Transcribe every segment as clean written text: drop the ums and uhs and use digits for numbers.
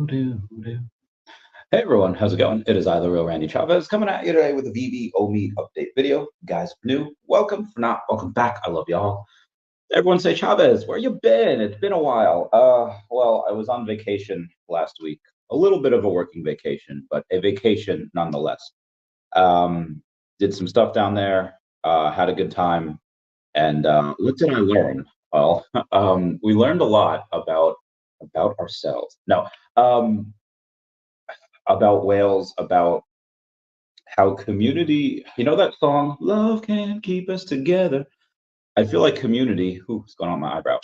do. Hey everyone, how's it going? It is I, the real Randy Chavez, coming at you today with a Veve OMI update video. Guys, new, welcome. For not, welcome back. I love y'all. Everyone say, Chavez, where you been? It's been a while. Well, I was on vacation last week. A little bit of a working vacation, but a vacation nonetheless. Did some stuff down there, had a good time. And what did I learn? Well, we learned a lot about ourselves. No, um, about Wales, about how community, you know that song, Love Can Keep Us Together. I feel like community, what's going on with my eyebrow?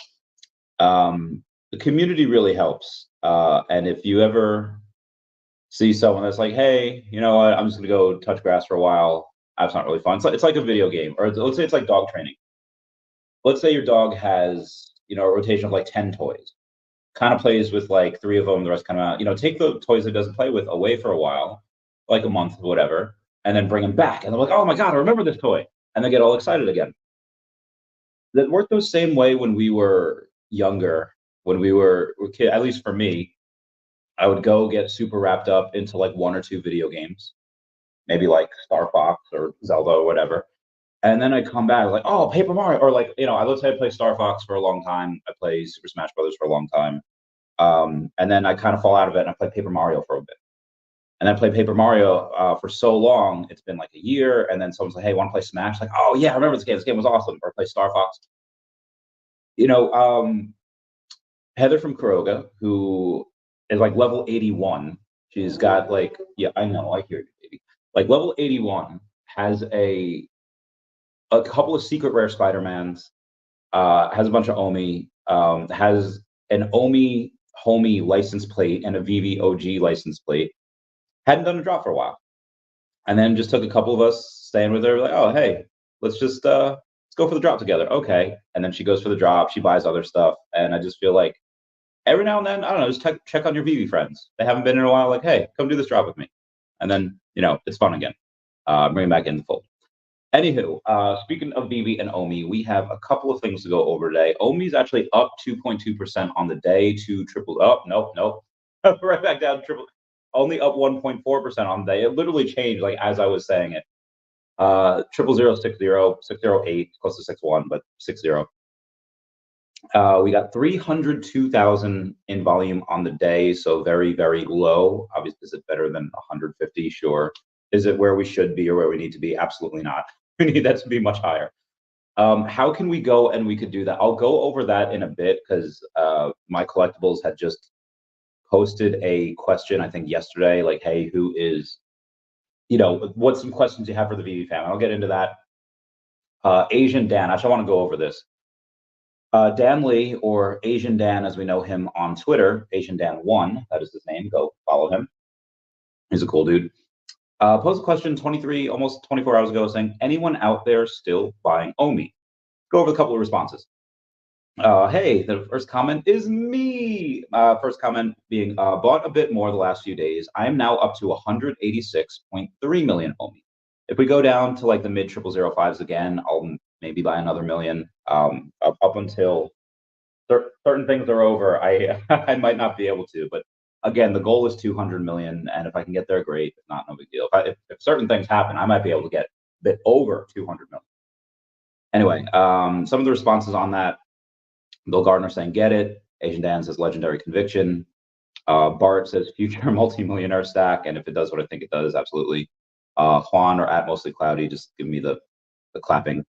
The community really helps. And if you ever see someone that's like, hey, you know what, I'm just gonna go touch grass for a while, that's not really fun. It's like a video game, or let's say it's like dog training. Let's say your dog has, a rotation of like 10 toys, kind of plays with like 3 of them, the rest kind of, take the toys it doesn't play with away for a while, like a month or whatever, and then bring them back. And they're like, oh my God, I remember this toy. And they get all excited again. That worked the same way when we were younger, when we were kid, at least for me, I would go get super wrapped up into like 1 or 2 video games, maybe like Star Fox or Zelda or whatever. And then I come back like, oh, Paper Mario, or like, let's say I play Star Fox for a long time. I play Super Smash Brothers for a long time. And then I kind of fall out of it and I play Paper Mario for a bit. And then play Paper Mario for so long, it's been like a year. And then someone's like, hey, want to play Smash? Like, oh yeah, I remember this game. This game was awesome. Or play Star Fox. Heather from Kuroga, who is like level 81. She's got like, yeah, I know, I hear you, baby. Like level 81 has a couple of secret rare Spider-Mans, has a bunch of OMI, has an OMI homie license plate and a Veve OG license plate. Hadn't done a drop for a while. And then just took a couple of us staying with her, like, oh, hey, let's go for the drop together. Okay. And then she goes for the drop. She buys other stuff. And I just feel like every now and then, I don't know, just check on your Veve friends. They haven't been in a while, like, hey, come do this drop with me. And then, it's fun again. Bring them back in the fold. Anywho, speaking of Veve and OMI, we have a couple of things to go over today. OMI is actually up 2.2% on the day to triple. Oh, nope. Right back down to triple. Only up 1.4% on the day. It literally changed like as I was saying it. 00060, 608, close to 61, but 60. We got 302,000 in volume on the day, so very, very low. Obviously, is it better than 150? Sure. Is it where we should be or where we need to be? Absolutely not. We need that to be much higher. How can we go and we could do that? I'll go over that in a bit because my collectibles had just posted a question, I think yesterday, like, hey, who is, what's some questions you have for the Veve family? I'll get into that. Asian Dan, actually, I want to go over this. Dan Lee, or Asian Dan as we know him on Twitter, Asian Dan1, that is his name. Go follow him. He's a cool dude. Posed a question almost 24 hours ago saying, anyone out there still buying OMI? Go over a couple of responses. Hey, the first comment is me. First comment being bought a bit more the last few days. I am now up to 186.3 million OMI. If we go down to like the mid 0005s again, I'll maybe buy another million. Up until certain things are over, I might not be able to. But again, the goal is 200 million, and if I can get there, great. If not, no big deal. If certain things happen, I might be able to get a bit over 200 million. Anyway, some of the responses on that. Bill Gardner saying, get it. Asian Dan says, legendary conviction. Bart says, future multimillionaire stack. And if it does what I think it does, absolutely. Juan or at mostly cloudy, just give me the clapping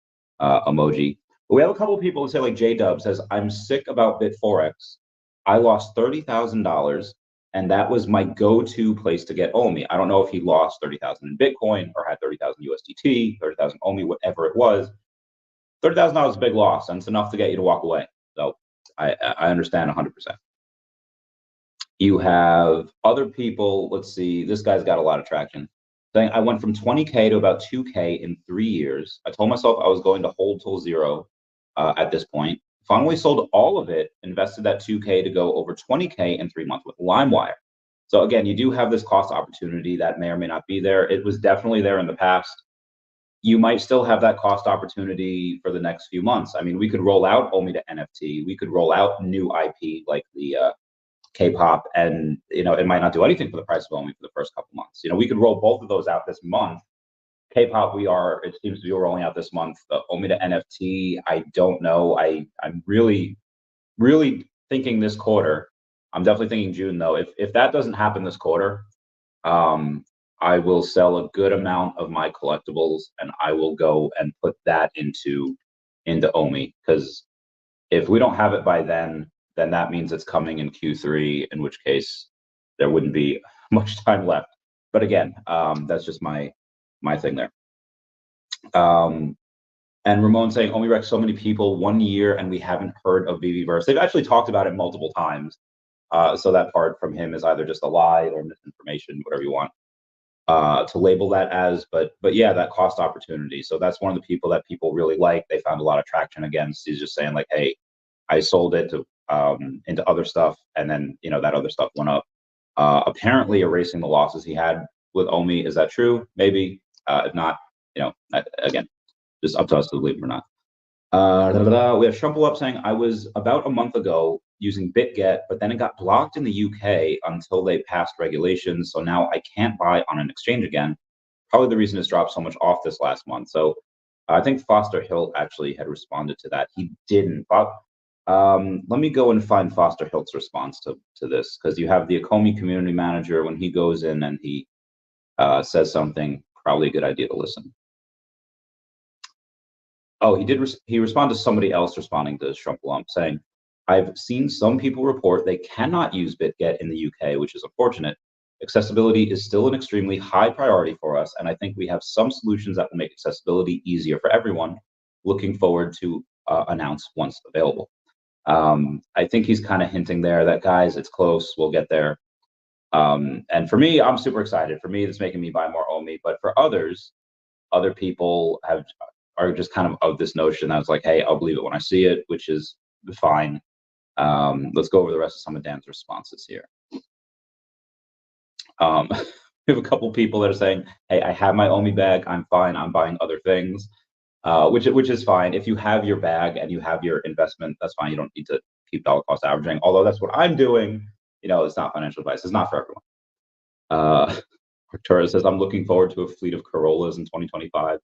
emoji. But we have a couple of people who say, like J-Dub says, I'm sick about Bit4X. I lost $30,000, and that was my go-to place to get OMI. I don't know if he lost 30,000 in Bitcoin or had 30,000 USDT, 30,000 OMI, whatever it was. $30,000 is a big loss, and it's enough to get you to walk away. So I understand 100%. You have other people. Let's see. This guy's got a lot of traction. Saying I went from 20K to about 2K in 3 years. I told myself I was going to hold till zero at this point. Finally sold all of it, invested that 2K to go over 20K in 3 months with LimeWire. So again, you do have this cost opportunity that may or may not be there. It was definitely there in the past. You might still have that cost opportunity for the next few months. I mean, we could roll out OMI to NFT. We could roll out new IP like the K-pop, and it might not do anything for the price of OMI for the first couple months. We could roll both of those out this month. K-pop, it seems to be rolling out this month. The OMI to NFT, I don't know. I'm really, really thinking this quarter. I'm definitely thinking June though. If that doesn't happen this quarter, I will sell a good amount of my collectibles, and I will go and put that into OMI, because if we don't have it by then that means it's coming in Q3, in which case there wouldn't be much time left. But again, that's just my thing there. And Ramon saying, OMI wrecked so many people 1 year and we haven't heard of Veveverse. They've actually talked about it multiple times. So that part from him is either just a lie or misinformation, whatever you want to label that as. But yeah, that cost opportunity. So that's one of the people that people really like. They found a lot of traction against. He's just saying like, hey, I sold it to into other stuff, and then that other stuff went up. Apparently erasing the losses he had with OMI. Is that true? Maybe. If not, again, just up to us to believe it or not. We have Shumple up saying, I was about a month ago using BitGet, but then it got blocked in the UK until they passed regulations. So now I can't buy on an exchange again. Probably the reason it's dropped so much off this last month. So I think Foster Hilt actually had responded to that. He didn't. But let me go and find Foster Hilt's response to this, because you have the Akomi community manager. When he goes in and he says something, probably a good idea to listen. Oh, he did. He responded to somebody else responding to Shumplump saying, I've seen some people report they cannot use BitGet in the UK, which is unfortunate. Accessibility is still an extremely high priority for us, and I think we have some solutions that will make accessibility easier for everyone. Looking forward to announce once available. I think he's kind of hinting there that, guys, it's close, we'll get there. And for me, I'm super excited. For me, it's making me buy more OMI, but for other people are just kind of this notion that it's like, hey, I'll believe it when I see it, which is fine. Let's go over the rest of some of Dan's responses here. We have a couple people that are saying, hey, I have my OMI bag, I'm fine, I'm buying other things, which is fine. If you have your bag and you have your investment, that's fine. You don't need to keep dollar cost averaging, although that's what I'm doing. It's not financial advice. It's not for everyone. Arturo says, I'm looking forward to a fleet of Corollas in 2025.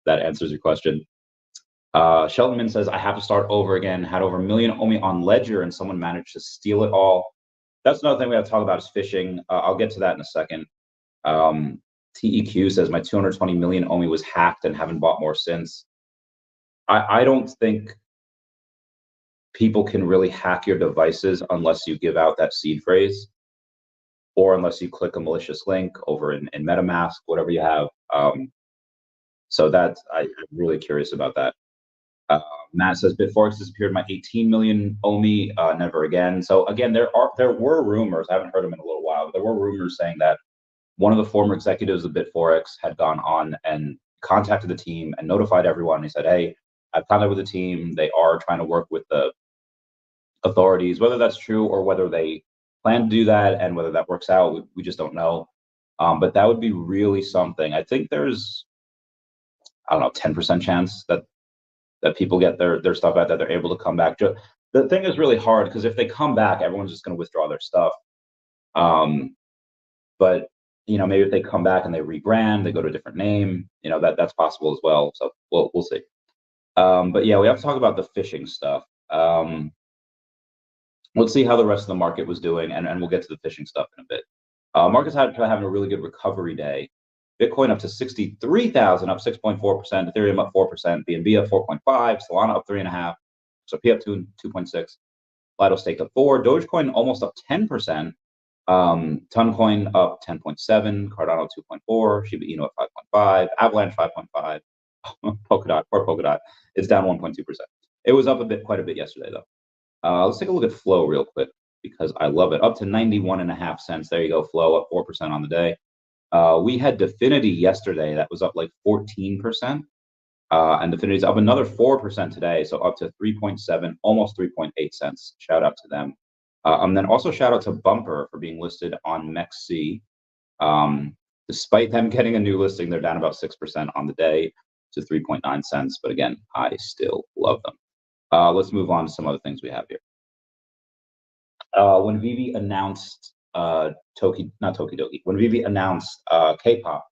That answers your question. Sheltonman says, I have to start over again. Had over 1 million OMI on Ledger and someone managed to steal it all. That's another thing we have to talk about is phishing. I'll get to that in a second. TEQ says, my 220 million OMI was hacked and haven't bought more since. I don't think people can really hack your devices unless you give out that seed phrase, or unless you click a malicious link over in MetaMask, whatever you have. So I'm really curious about that. Matt says, Bitforex disappeared my 18 million OMI, never again. So again, there were rumors, I haven't heard them in a little while, but there were rumors saying that one of the former executives of Bitforex had gone on and contacted the team and notified everyone. He said, hey, I've contacted with the team. They are trying to work with the authorities. Whether that's true or whether they plan to do that and whether that works out, we just don't know. But that would be really something. I think there's, I don't know, 10% chance that people get their stuff out, that they're able to come back. The thing is really hard because if they come back, everyone's just going to withdraw their stuff. But maybe if they come back and they rebrand, they go to a different name, that's possible as well. So we'll see. But yeah, we have to talk about the phishing stuff. Let's see how the rest of the market was doing, and we'll get to the phishing stuff in a bit. Markets having a really good recovery day. Bitcoin up to 63,000, up 6.4%. Ethereum up 4%. BNB up 4.5%. Solana up 3.5%. XRP up 2.6%. Lido staked up 4%. Dogecoin almost up 10%. Toncoin up 10.7%. Cardano 2.4%. Shiba Inu up 5.5%. Avalanche 5.5%. Polkadot. It's down 1.2%. It was up quite a bit yesterday though. Let's take a look at Flow real quick because I love it. Up to 91.5 cents. There you go. Flow up 4% on the day. We had Definity yesterday that was up like 14%. And Definity's up another 4% today. So up to 3.7, almost 3.8 cents. Shout out to them. And then also shout out to Bumper for being listed on MEXC. Despite them getting a new listing, they're down about 6% on the day to 3.9 cents. But again, I still love them. Let's move on to some other things we have here. when Veve announced not Tokidoki, when Veve announced K-pop,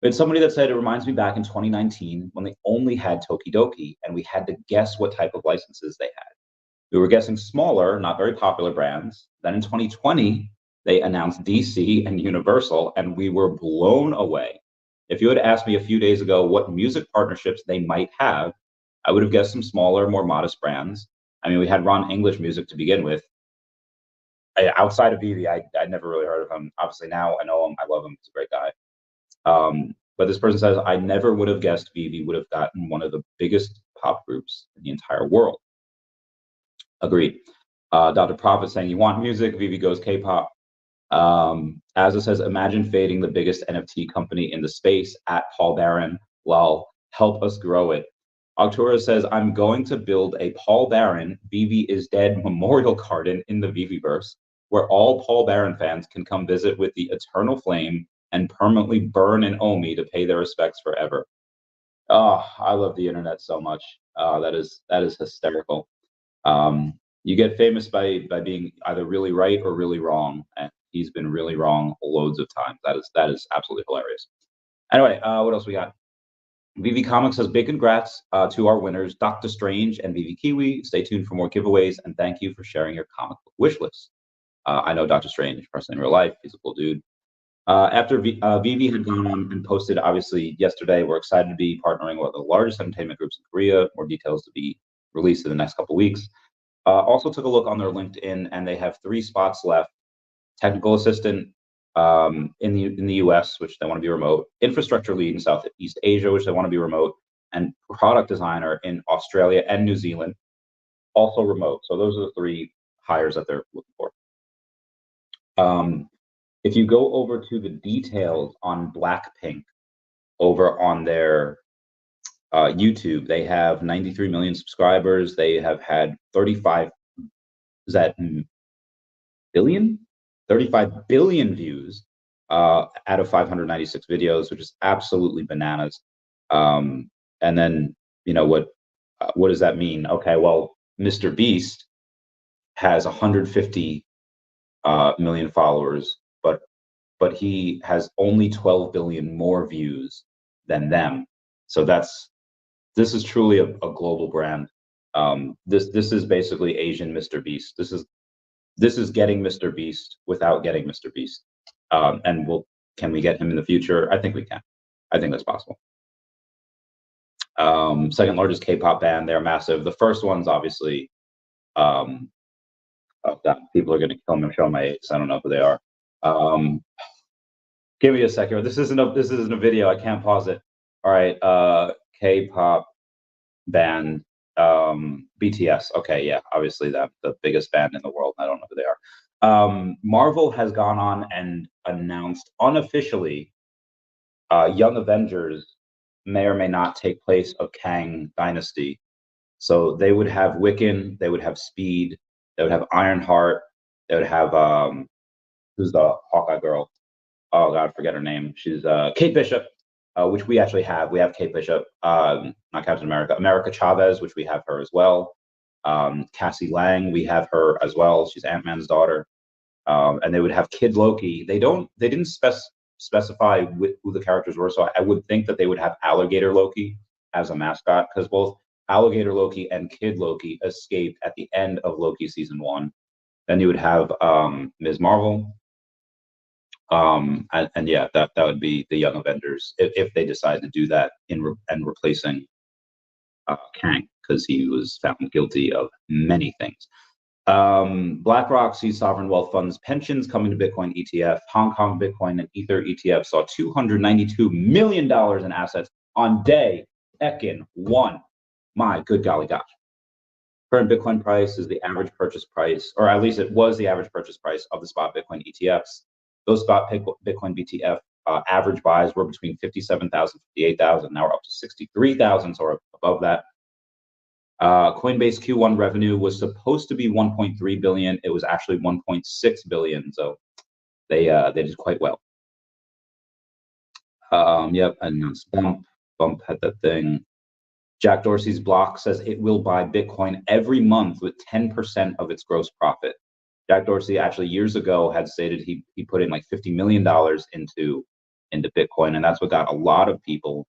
it's somebody that said it reminds me back in 2019 when they only had Tokidoki and we had to guess what type of licenses they had. We were guessing smaller, not very popular brands. Then in 2020, they announced DC and Universal, and we were blown away. If you had asked me a few days ago what music partnerships they might have, I would have guessed some smaller, more modest brands. I mean, we had Ron English Music to begin with. Outside of Veve, I'd never really heard of him. Obviously now I know him, I love him, he's a great guy. But this person says, I never would have guessed Veve would have gotten one of the biggest pop groups in the entire world. Agreed. Dr. Prophet saying, you want music, Veve goes K-pop. As it says, imagine fading the biggest NFT company in the space at Paul Barron. Lol, help us grow it. Octura says, I'm going to build a Paul Barron, Veve is Dead memorial garden in the Veveverse, where all Paul Barron fans can come visit with the eternal flame and permanently burn an OMI to pay their respects forever. Oh, I love the internet so much. That is hysterical. You get famous by being either really right or really wrong, and he's been really wrong loads of times. That is absolutely hilarious. Anyway, what else we got? Veve Comics says big congrats to our winners, Dr. Strange and Veve Kiwi. Stay tuned for more giveaways, and thank you for sharing your comic book wish list. I know Dr. Strange personally in real life. He's a cool dude. After Veve had gone on and posted, obviously, yesterday, we're excited to be partnering with the largest entertainment groups in Korea. More details to be released in the next couple of weeks. Also took a look on their LinkedIn, and they have 3 spots left. Technical assistant in the US, which they want to be remote, infrastructure lead in Southeast Asia, which they want to be remote, and product designer in Australia and New Zealand, also remote. So those are the 3 hires that they're looking for. If you go over to the details on Blackpink over on their YouTube, they have 93 million subscribers. They have had 35 views out of 596 videos, which is absolutely bananas. And then, you know, what does that mean? Okay, well, Mr. Beast has 150 million followers, but he has only 12 billion more views than them. So this is truly a global brand. This is basically Asian Mr. Beast. This is getting Mr. Beast without getting Mr. Beast. And can we get him in the future? I think we can. I think that's possible. Second largest K-pop band. They're massive. The first one's obviously, people are going to kill me. I'm showing my age. I don't know who they are. Give me a second. This isn't a video. I can't pause it. All right. K-pop band, BTS. Okay, yeah, obviously the biggest band in the world. I don't know who they are. Marvel has gone on and announced unofficially, Young Avengers may or may not take place of Kang Dynasty. So they would have Wiccan, they would have Speed, they would have Ironheart, they would have who's the Hawkeye girl? Oh God, I forget her name. She's Kate Bishop, which we actually have. We have Kate Bishop, not Captain America. America Chavez, which we have her as well. Cassie Lang, we have her as well. She's Ant-Man's daughter. And they would have Kid Loki. They didn't specify who the characters were, so I would think that they would have Alligator Loki as a mascot, because both Alligator Loki and Kid Loki escaped at the end of Loki season 1. Then you would have Ms. Marvel. And yeah, that would be the Young Avengers if they decide to do that and replacing Kang, because he was found guilty of many things. BlackRock sees sovereign wealth funds pensions coming to Bitcoin ETF. Hong Kong Bitcoin and Ether ETF saw $292 million in assets on day Ekin 1. My good golly gosh. Current Bitcoin price is the average purchase price, or at least it was the average purchase price of the spot Bitcoin ETFs. Those spot Bitcoin BTF average buys were between 57,000, 58,000. Now we're up to 63,000, so we're above that. Coinbase Q1 revenue was supposed to be 1.3 billion. It was actually 1.6 billion, so they did quite well. Yep, announced Bump had that thing. Jack Dorsey's Block says it will buy Bitcoin every month with 10% of its gross profit. Jack Dorsey actually years ago had stated he put in like $50 million into Bitcoin, and that's what got a lot of people,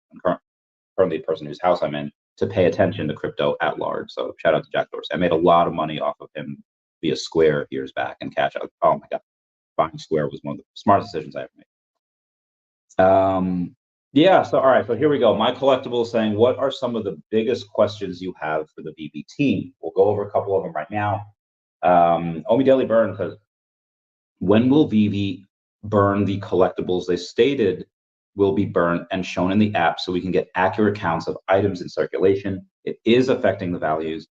currently the person whose house I'm in, to pay attention to crypto at large. So shout out to Jack Dorsey. I made a lot of money off of him via Square years back and Cash Out. Oh my God, buying Square was one of the smartest decisions I ever made. Yeah, so all right, so here we go. My Collectible saying, what are some of the biggest questions you have for the VV team? We'll go over a couple of them right now. OMI Daily Burn, because when will VV burn the collectibles they stated will be burned and shown in the app so we can get accurate counts of items in circulation? It is affecting the values.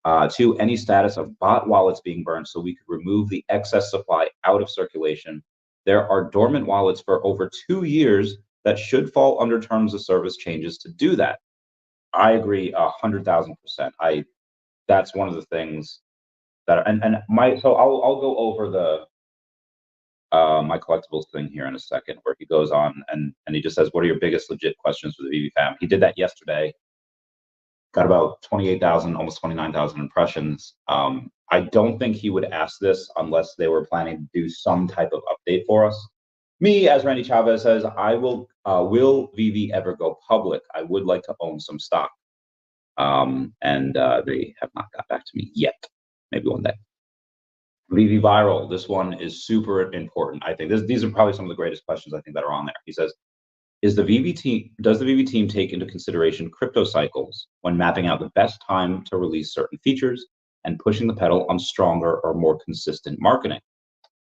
To any status of bot wallets being burned so we could remove the excess supply out of circulation. There are dormant wallets for over 2 years that should fall under terms of service changes to do that. I agree 100,000%. That's one of the things that, so I'll go over the my collectibles thing here in a second, where he goes on and he just says, what are your biggest legit questions for the VV fam? He did that yesterday, got about 28,000, almost 29,000 impressions. I don't think he would ask this unless they were planning to do some type of update for us. Me, as Randy Chavez says, will VV ever go public? I would like to own some stock. And they have not got back to me yet. Maybe one day. VV Viral, this one is super important. I think these are probably some of the greatest questions I think that are on there. He says, does the VV team take into consideration crypto cycles when mapping out the best time to release certain features and pushing the pedal on stronger or more consistent marketing?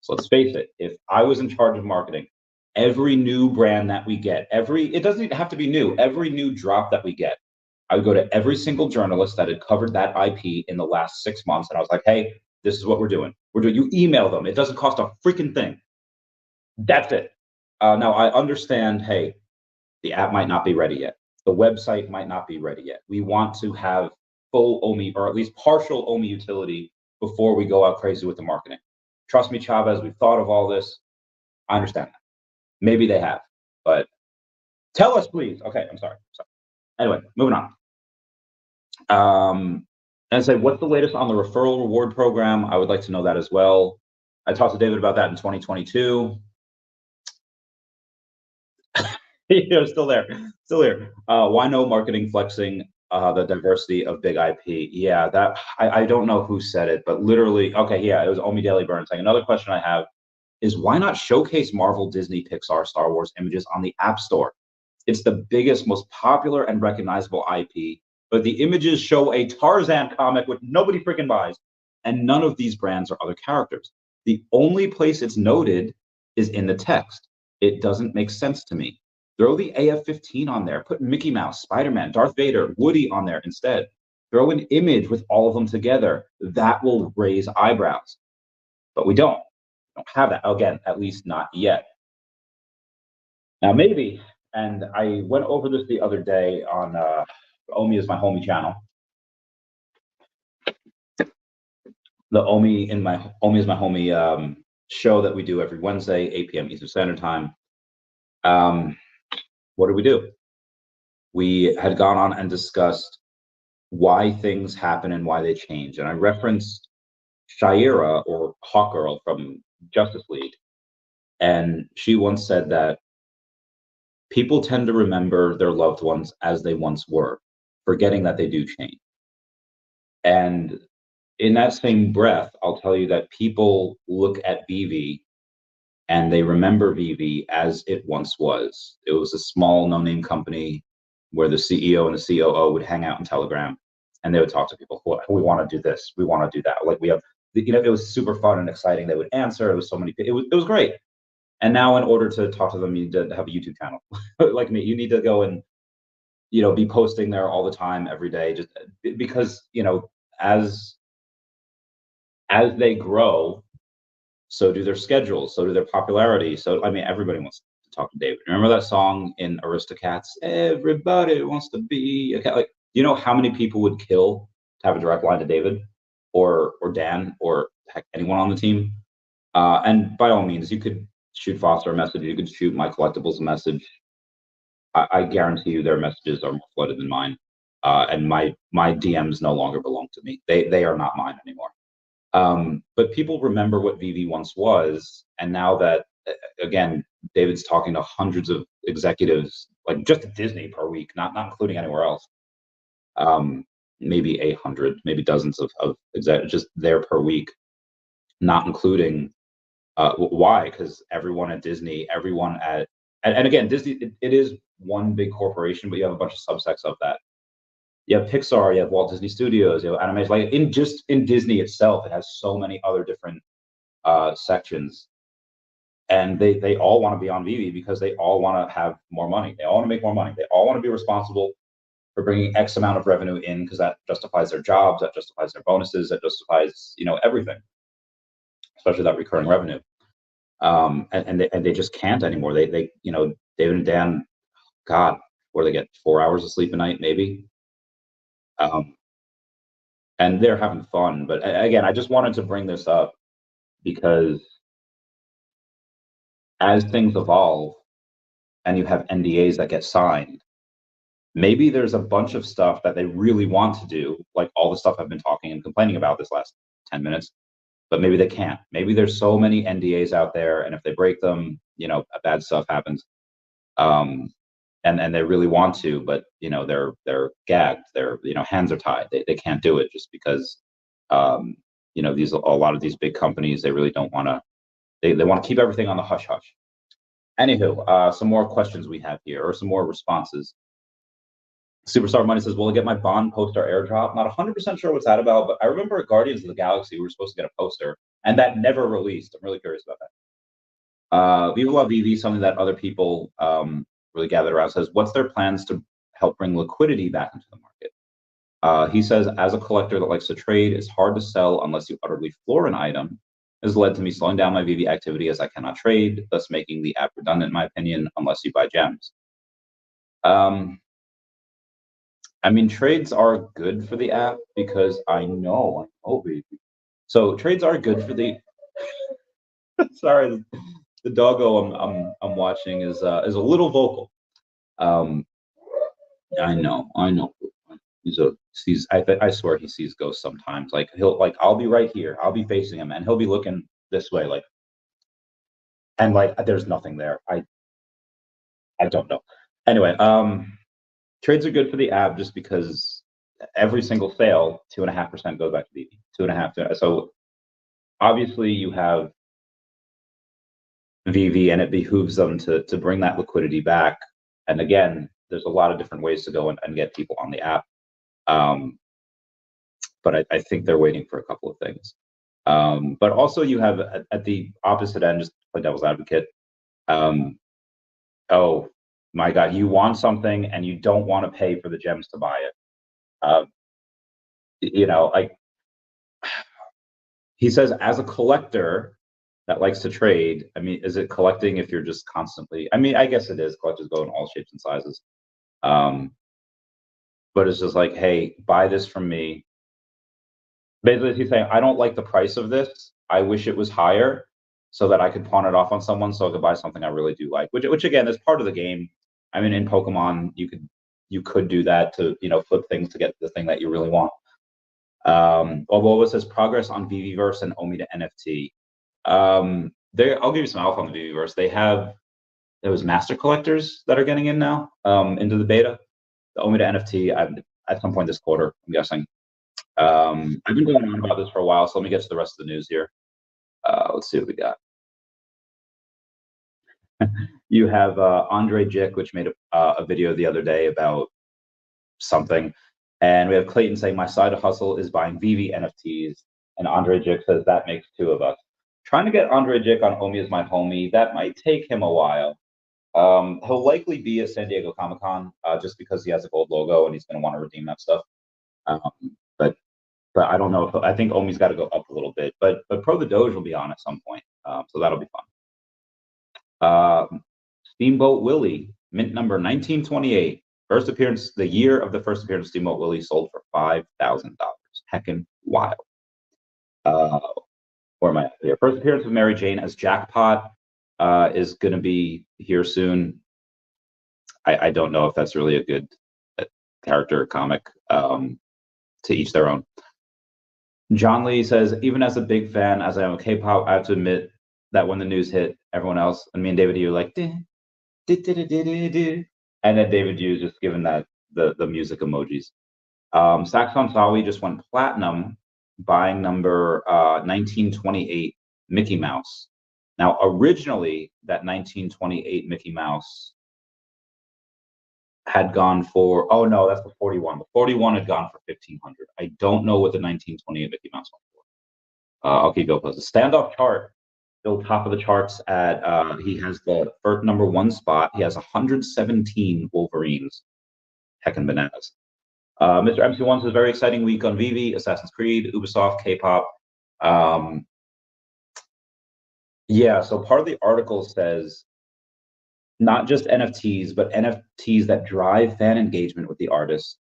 So let's face it, if I was in charge of marketing, every new brand that we get, it doesn't even have to be new, every new drop that we get, I would go to every single journalist that had covered that IP in the last 6 months, and I was like, hey, this is what we're doing. You email them. It doesn't cost a freaking thing. That's it. Now, I understand, hey, the app might not be ready yet. The website might not be ready yet. We want to have full OMI, or at least partial OMI utility before we go out crazy with the marketing. Trust me, Chavez, we've thought of all this. I understand that. Maybe they have, but tell us, please. Okay, I'm sorry. Anyway, moving on. And say, what's the latest on the referral reward program? I would like to know that as well. I talked to David about that in 2022. Still there. Why no marketing flexing the diversity of big IP? Yeah, that I don't know who said it, but literally, okay, yeah, it was OMI Daily Burn saying. Another question I have is, why not showcase Marvel, Disney, Pixar, Star Wars images on the App Store? It's the biggest, most popular and recognizable IP, but the images show a Tarzan comic which nobody freaking buys, and none of these brands are other characters. The only place it's noted is in the text. It doesn't make sense to me. Throw the AF-15 on there. Put Mickey Mouse, Spider-Man, Darth Vader, Woody on there instead. Throw an image with all of them together. That will raise eyebrows. But we don't have that, again, at least not yet. Now, maybe, and I went over this the other day on OMI is my homie channel. The OMI is my homie show that we do every Wednesday, 8 p.m. Eastern Standard Time. What did we do? We had gone on and discussed why things happen and why they change. And I referenced Shaira, or Hawkgirl from Justice League. And she once said that people tend to remember their loved ones as they once were, forgetting that they do change. And in that same breath, I'll tell you that people look at VV and they remember VV as it once was. It was a small, no-name company where the CEO and the COO would hang out in Telegram, and they would talk to people. We want to do this. We want to do that. Like, we have, it was super fun and exciting. They would answer. It was so many. It was great. And now, in order to talk to them, you need to have a YouTube channel, like me. You need to go and, be posting there all the time, every day, just because, as they grow, so do their schedules, so do their popularity. So, I mean, everybody wants to talk to David. Remember that song in Aristocats? Everybody wants to be a cat. Like, you know how many people would kill to have a direct line to David or Dan or heck, anyone on the team? And by all means, you could shoot Foster a message. You could shoot my collectibles a message. I guarantee you their messages are more flooded than mine. And my DMs no longer belong to me. They are not mine anymore. But people remember what Veve once was, and now that again, David's talking to hundreds of executives, like just at Disney per week, not including anywhere else. Maybe 800, maybe dozens of executives just there per week, not including why? Because everyone at Disney, everyone at and again, Disney, it is one big corporation, but you have a bunch of subsects of that. You have Pixar, you have Walt Disney Studios, you have animation. Like in Disney itself, it has so many other different sections, and they all want to be on Veve because they all want to have more money. They all want to make more money. They all want to be responsible for bringing X amount of revenue in because that justifies their jobs, that justifies their bonuses, that justifies everything, especially that recurring revenue. And they just can't anymore. They David and Dan, God, where they get 4 hours of sleep a night maybe. And they're having fun. But again, I just wanted to bring this up because as things evolve and you have NDAs that get signed, maybe there's a bunch of stuff that they really want to do, like all the stuff I've been talking and complaining about this last 10 minutes, but maybe they can't. Maybe there's so many NDAs out there, and if they break them, bad stuff happens. And they really want to, but they're gagged. Their hands are tied. They can't do it just because a lot of these big companies, they really don't want to. They want to keep everything on the hush hush. Anywho, some more questions we have here, or some more responses. Superstar Money says, "Will I get my Bond poster airdrop?" Not 100% sure what's that about, but I remember at Guardians of the Galaxy we were supposed to get a poster, and that never released. I'm really curious about that. Viva La Vivi, something that other people really gathered around, says, "What's their plans to help bring liquidity back into the market?" He says, "As a collector that likes to trade, it's hard to sell unless you utterly floor an item. Has led to me slowing down my Veve activity as I cannot trade, thus making the app redundant, in my opinion, unless you buy gems." I mean, trades are good for the app because I know, baby. So trades are good for the. Sorry, the doggo I'm watching is a little vocal. I know. I swear he sees ghosts sometimes. Like I'll be right here, I'll be facing him, and he'll be looking this way, and there's nothing there. I don't know. Anyway, trades are good for the app just because every single sale, 2.5% goes back to Veve. 2.5. So obviously you have Veve, and it behooves them to bring that liquidity back. And again, there's a lot of different ways to go and get people on the app. But I think they're waiting for a couple of things. But also you have at the opposite end, just to play devil's advocate. Oh my God, you want something and you don't want to pay for the gems to buy it. He says, as a collector that likes to trade, I mean, is it collecting if you're just constantly? I mean, I guess it is. Collectors go in all shapes and sizes. But it's just like, hey, buy this from me. Basically, he's saying, I don't like the price of this. I wish it was higher so that I could pawn it off on someone so I could buy something I really do like, which again is part of the game. I mean, in Pokemon, you could do that to flip things to get the thing that you really want. Although it says progress on Veveverse and OMI to NFT. I'll give you some alpha on the Veveverse. Those master collectors that are getting in now into the beta. The OMI to NFT at some point this quarter, I'm guessing. I've been going on about this for a while, so let me get to the rest of the news here. Let's see what we got. You have Andre Jick, which made a video the other day about something. And we have Clayton saying, my side hustle is buying Veve NFTs. And Andre Jick says, that makes two of us. Trying to get Andre Jick on OMI as my homie, that might take him a while. He'll likely be at San Diego Comic-Con just because he has a gold logo and he's going to want to redeem that stuff. But I don't know if I think OMI's got to go up a little bit. But Pro the Doge will be on at some point, so that'll be fun. Steamboat Willie, mint number 1928. First appearance, the year of the first appearance of Steamboat Willie, sold for $5,000. Heckin' wild. Where am I at here? First appearance of Mary Jane as Jackpot is going to be here soon. I don't know if that's really a good character or comic. To each their own. John Lee says, even as a big fan, as I am of K-pop, I have to admit that when the news hit, everyone else, and me and David, you were like, "Duh, duh, duh, duh, duh, duh, duh." And then David, you just given that the music emojis. Saxon Sawi just went platinum, buying number 1928 Mickey Mouse. Now, originally, that 1928 Mickey Mouse had gone for, oh no, that's the 41. The 41 had gone for 1,500. I don't know what the 1928 Mickey Mouse went for. I'll keep you posted. Standoff chart, still top of the charts at, he has the first number one spot. He has 117 Wolverines. Heckin' bananas. Mr. MC1 says, very exciting week on Veve, Assassin's Creed, Ubisoft, K-pop. Yeah, so part of the article says, not just NFTs, but NFTs that drive fan engagement with the artist.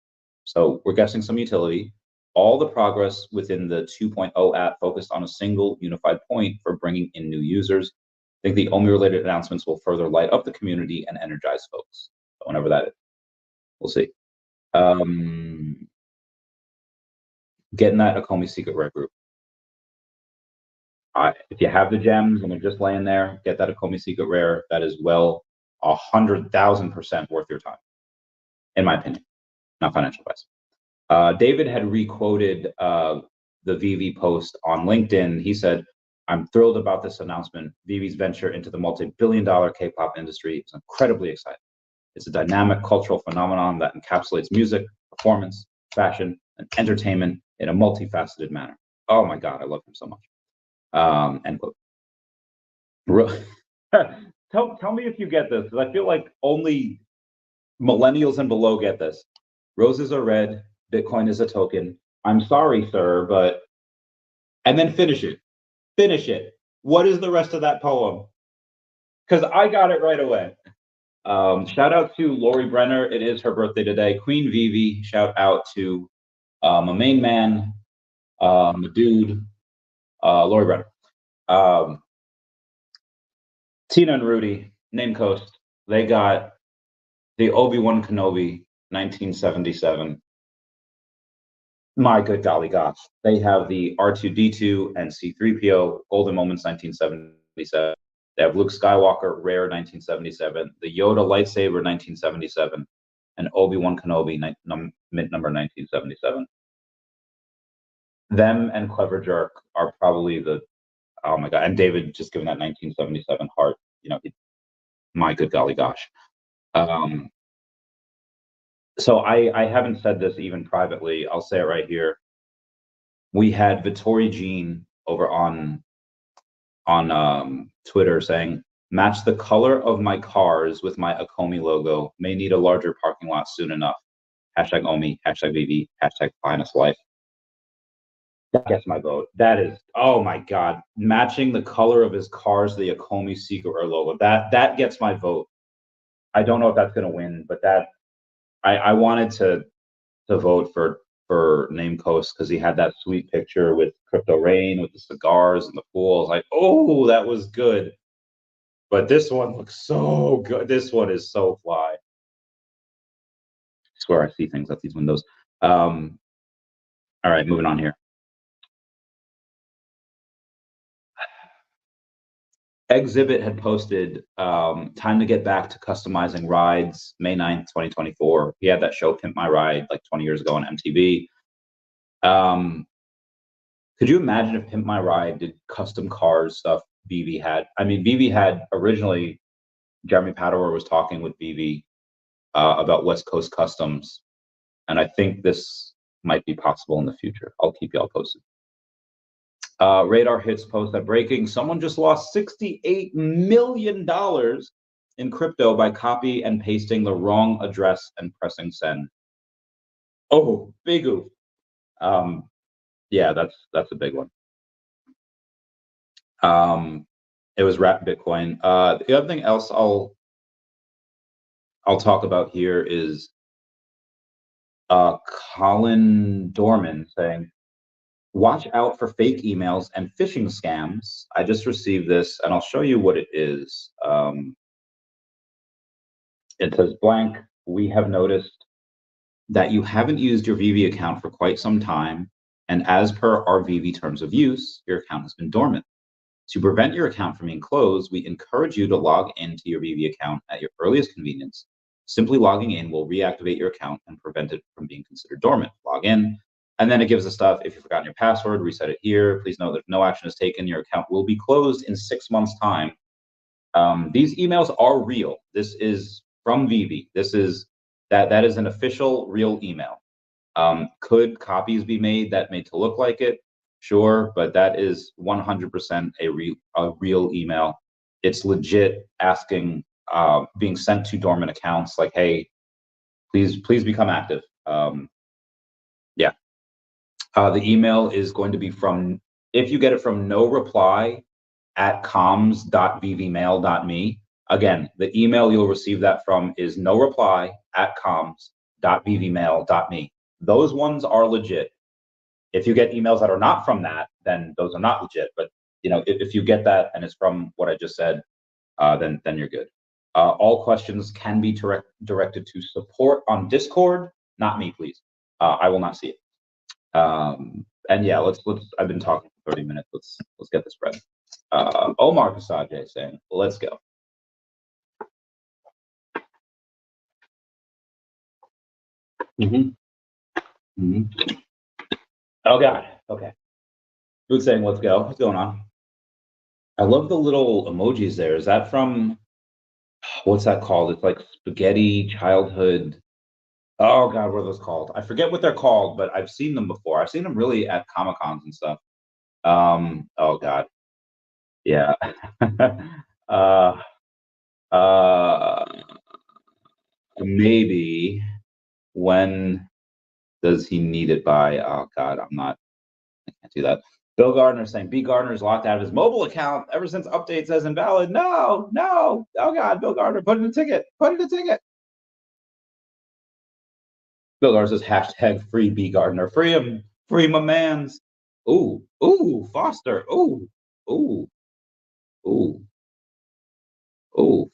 So we're guessing some utility. All the progress within the 2.0 app focused on a single unified point for bringing in new users. I think the OMI related announcements will further light up the community and energize folks, whenever that is. We'll see. Getting that Akomi Secret Rare group. If you have the gems and they're just laying there, get that Akomi Secret Rare. That is well 100,000% worth your time, in my opinion, not financial advice. David had requoted the Veve post on LinkedIn. He said, I'm thrilled about this announcement. Veve's venture into the multi-billion-dollar K-pop industry is incredibly exciting. It's a dynamic cultural phenomenon that encapsulates music, performance, fashion, and entertainment in a multifaceted manner. Oh my God, I love him so much. End quote. Tell me if you get this, because I feel like only millennials and below get this. Roses are red, Bitcoin is a token. I'm sorry, sir, but... And then finish it. Finish it. What is the rest of that poem? Because I got it right away. Shout out to Lori Brenner. It is her birthday today. Queen Veve. Shout out to my main man, my dude, Lori Brenner. Tina and Rudy, Name Coast, they got the Obi-Wan Kenobi 1977. My good golly gosh. They have the R2-D2 and C-3PO Golden Moments 1977. They have Luke Skywalker Rare 1977, the Yoda lightsaber 1977, and Obi-Wan Kenobi mint number 1977. Them and Clever Jerk are probably the, oh my God, and David just given that 1977 heart, you know, my good golly gosh. So I haven't said this even privately. I'll say it right here. We had Vittori Jean over on Twitter saying, match the color of my cars with my Akomi logo. May need a larger parking lot soon enough. Hashtag OMI, hashtag Veve, hashtag finest life. That gets my vote. That is, oh my God, matching the color of his cars, the Akomi Secret Rare logo. That gets my vote. I don't know if that's going to win, but that I wanted to vote for Name Coast because he had that sweet picture with Crypto Rain with the cigars and the pool. I was like, oh, that was good. But this one looks so good. This one is so fly. I swear I see things at these windows. All right, moving on here. Exhibit had posted time to get back to customizing rides, May 9th, 2024. He had that show Pimp My Ride like 20 years ago on MTV. Could you imagine if Pimp My Ride did custom cars stuff Veve had? I mean, Veve had originally, Jeremy Padower was talking with Veve about West Coast customs, and I think this might be possible in the future. I'll keep y'all posted. Radar Hits post that breaking, someone just lost $68 million in crypto by copy and pasting the wrong address and pressing send. Oh, big oof. Yeah, that's a big one. It was wrapped Bitcoin. The other thing else I'll talk about here is Colin Dorman saying, watch out for fake emails and phishing scams. I just received this and I'll show you what it is. It says blank, we have noticed that you haven't used your Veve account for quite some time. and as per our Veve terms of use, your account has been dormant. To prevent your account from being closed, we encourage you to log into your Veve account at your earliest convenience. Simply logging in will reactivate your account and prevent it from being considered dormant. Log in, and then it gives us stuff. If you've forgotten your password, reset it here. Please note that if no action is taken, your account will be closed in 6 months' time. These emails are real. This is from Veve. This is that is an official, real email. Could copies be made to look like it? Sure, but that is 100% a real email. It's legit asking, being sent to dormant accounts like, hey, please become active. Yeah. The email is going to be from, if you get it from no reply at comms.vevemail.me. Again, the email you'll receive that from is no reply at comms.vevemail.me. Those ones are legit. If you get emails that are not from that, then those are not legit. But if you get that and it's from what I just said, then you're good. All questions can be directed to support on Discord, not me, please. I will not see it. And yeah, let's. I've been talking for 30 minutes. Let's get this ready. Omar Kasaje saying, "Let's go." Oh God. Okay. Who's saying, "Let's go"? What's going on? I love the little emojis there. Is that from, what's that called? It's like spaghetti childhood. Oh God, what are those called? I forget what they're called, but I've seen them before. I've seen them really at Comic Cons and stuff. Oh God. Yeah. uh, Maybe. When does he need it by? Oh God, I can't do that. Bill Gardner saying B. Gardner is locked out of his mobile account ever since update says invalid. No. Oh God, Bill Gardner, put in a ticket. Bill Gardner says hashtag free B. Gardner. Free him. Free my mans. Ooh, Foster. Ooh,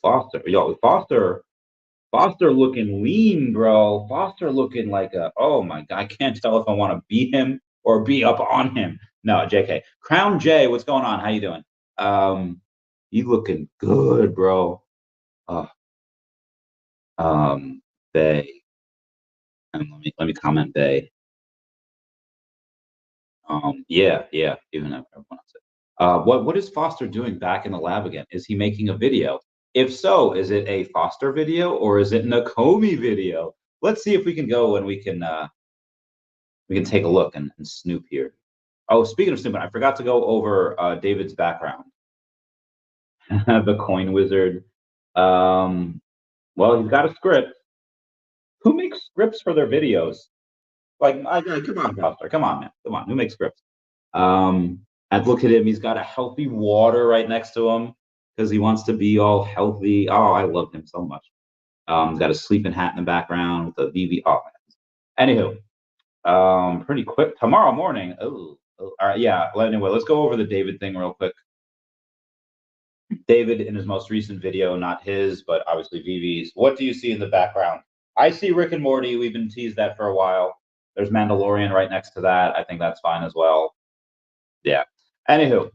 Foster. Yo, Foster looking lean, bro. Foster looking like oh my God. I can't tell if I want to beat him or be up on him. No, JK. Crown J, what's going on? How you doing? You looking good, bro. Bay. And let me comment Bay. Yeah, even everyone else. What is Foster doing back in the lab again? Is he making a video? If so, is it a Foster video or is it an Nakomi video? Let's see if we can go and we can take a look and snoop here. Oh, speaking of snooping, I forgot to go over David's background. The coin wizard. Well, he's got a script. Who makes scripts for their videos? Like, come on, Foster. Come on, man. Come on. Who makes scripts? And look at him. He's got a healthy water right next to him because he wants to be all healthy. Oh, I love him so much. He's got a sleeping hat in the background with the Veve. Oh, man. Anywho, pretty quick tomorrow morning. Oh, all right. Yeah. Anyway, let's go over the David thing real quick. David, in his most recent video, not his, but obviously Veve's. What do you see in the background? I see Rick and Morty. We've been teased that for a while. There's Mandalorian right next to that. I think that's fine as well. Yeah. Anywho,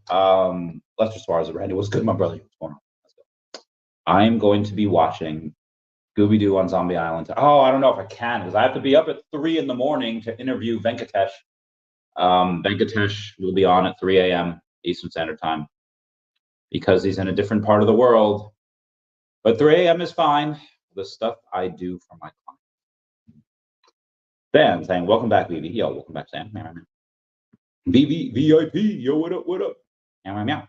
Lester Suarez, Randy, what's good, my brother? What's going on? Let's go. I'm going to be watching Scooby Doo on Zombie Island. Oh, I don't know if I can because I have to be up at 3 a.m. to interview Venkatesh. Venkatesh will be on at 3 a.m. Eastern Standard Time because he's in a different part of the world. But 3 a.m. is fine. The stuff I do for my clients. Sam saying, welcome back, Veve. Yo, welcome back, Sam. Veve VIP. Yo, what up? Meow, meow.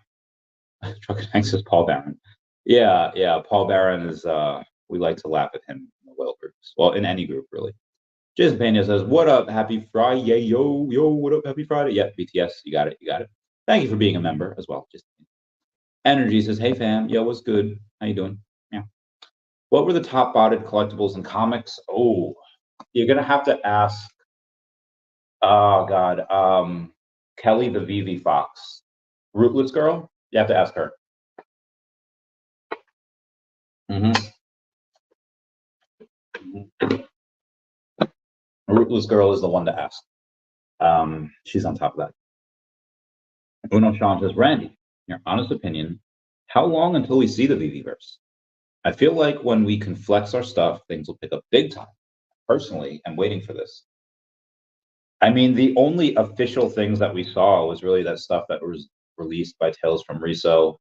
Trucker Tank says Paul Barron. Yeah. Paul Barron is, we like to laugh at him in the whale groups. Well, in any group, really. Jason Pena says, what up? Happy Friday. Yo, what up? Happy Friday. Yeah, BTS. You got it. Thank you for being a member as well. Just Energy says, hey, fam. Yo, what's good? How you doing? Yeah. What were the top botted collectibles in comics? Oh, you're going to have to ask, oh, God, Kelly the Veve Fox. Rootless Girl? You have to ask her. Rootless Girl is the one to ask. She's on top of that. Uno Sean says, Randy, in your honest opinion, how long until we see the VVverse? I feel like when we can flex our stuff, things will pick up big time. Personally, I'm waiting for this. I mean, the only official things that we saw was really that stuff that was released by Tales from Riso.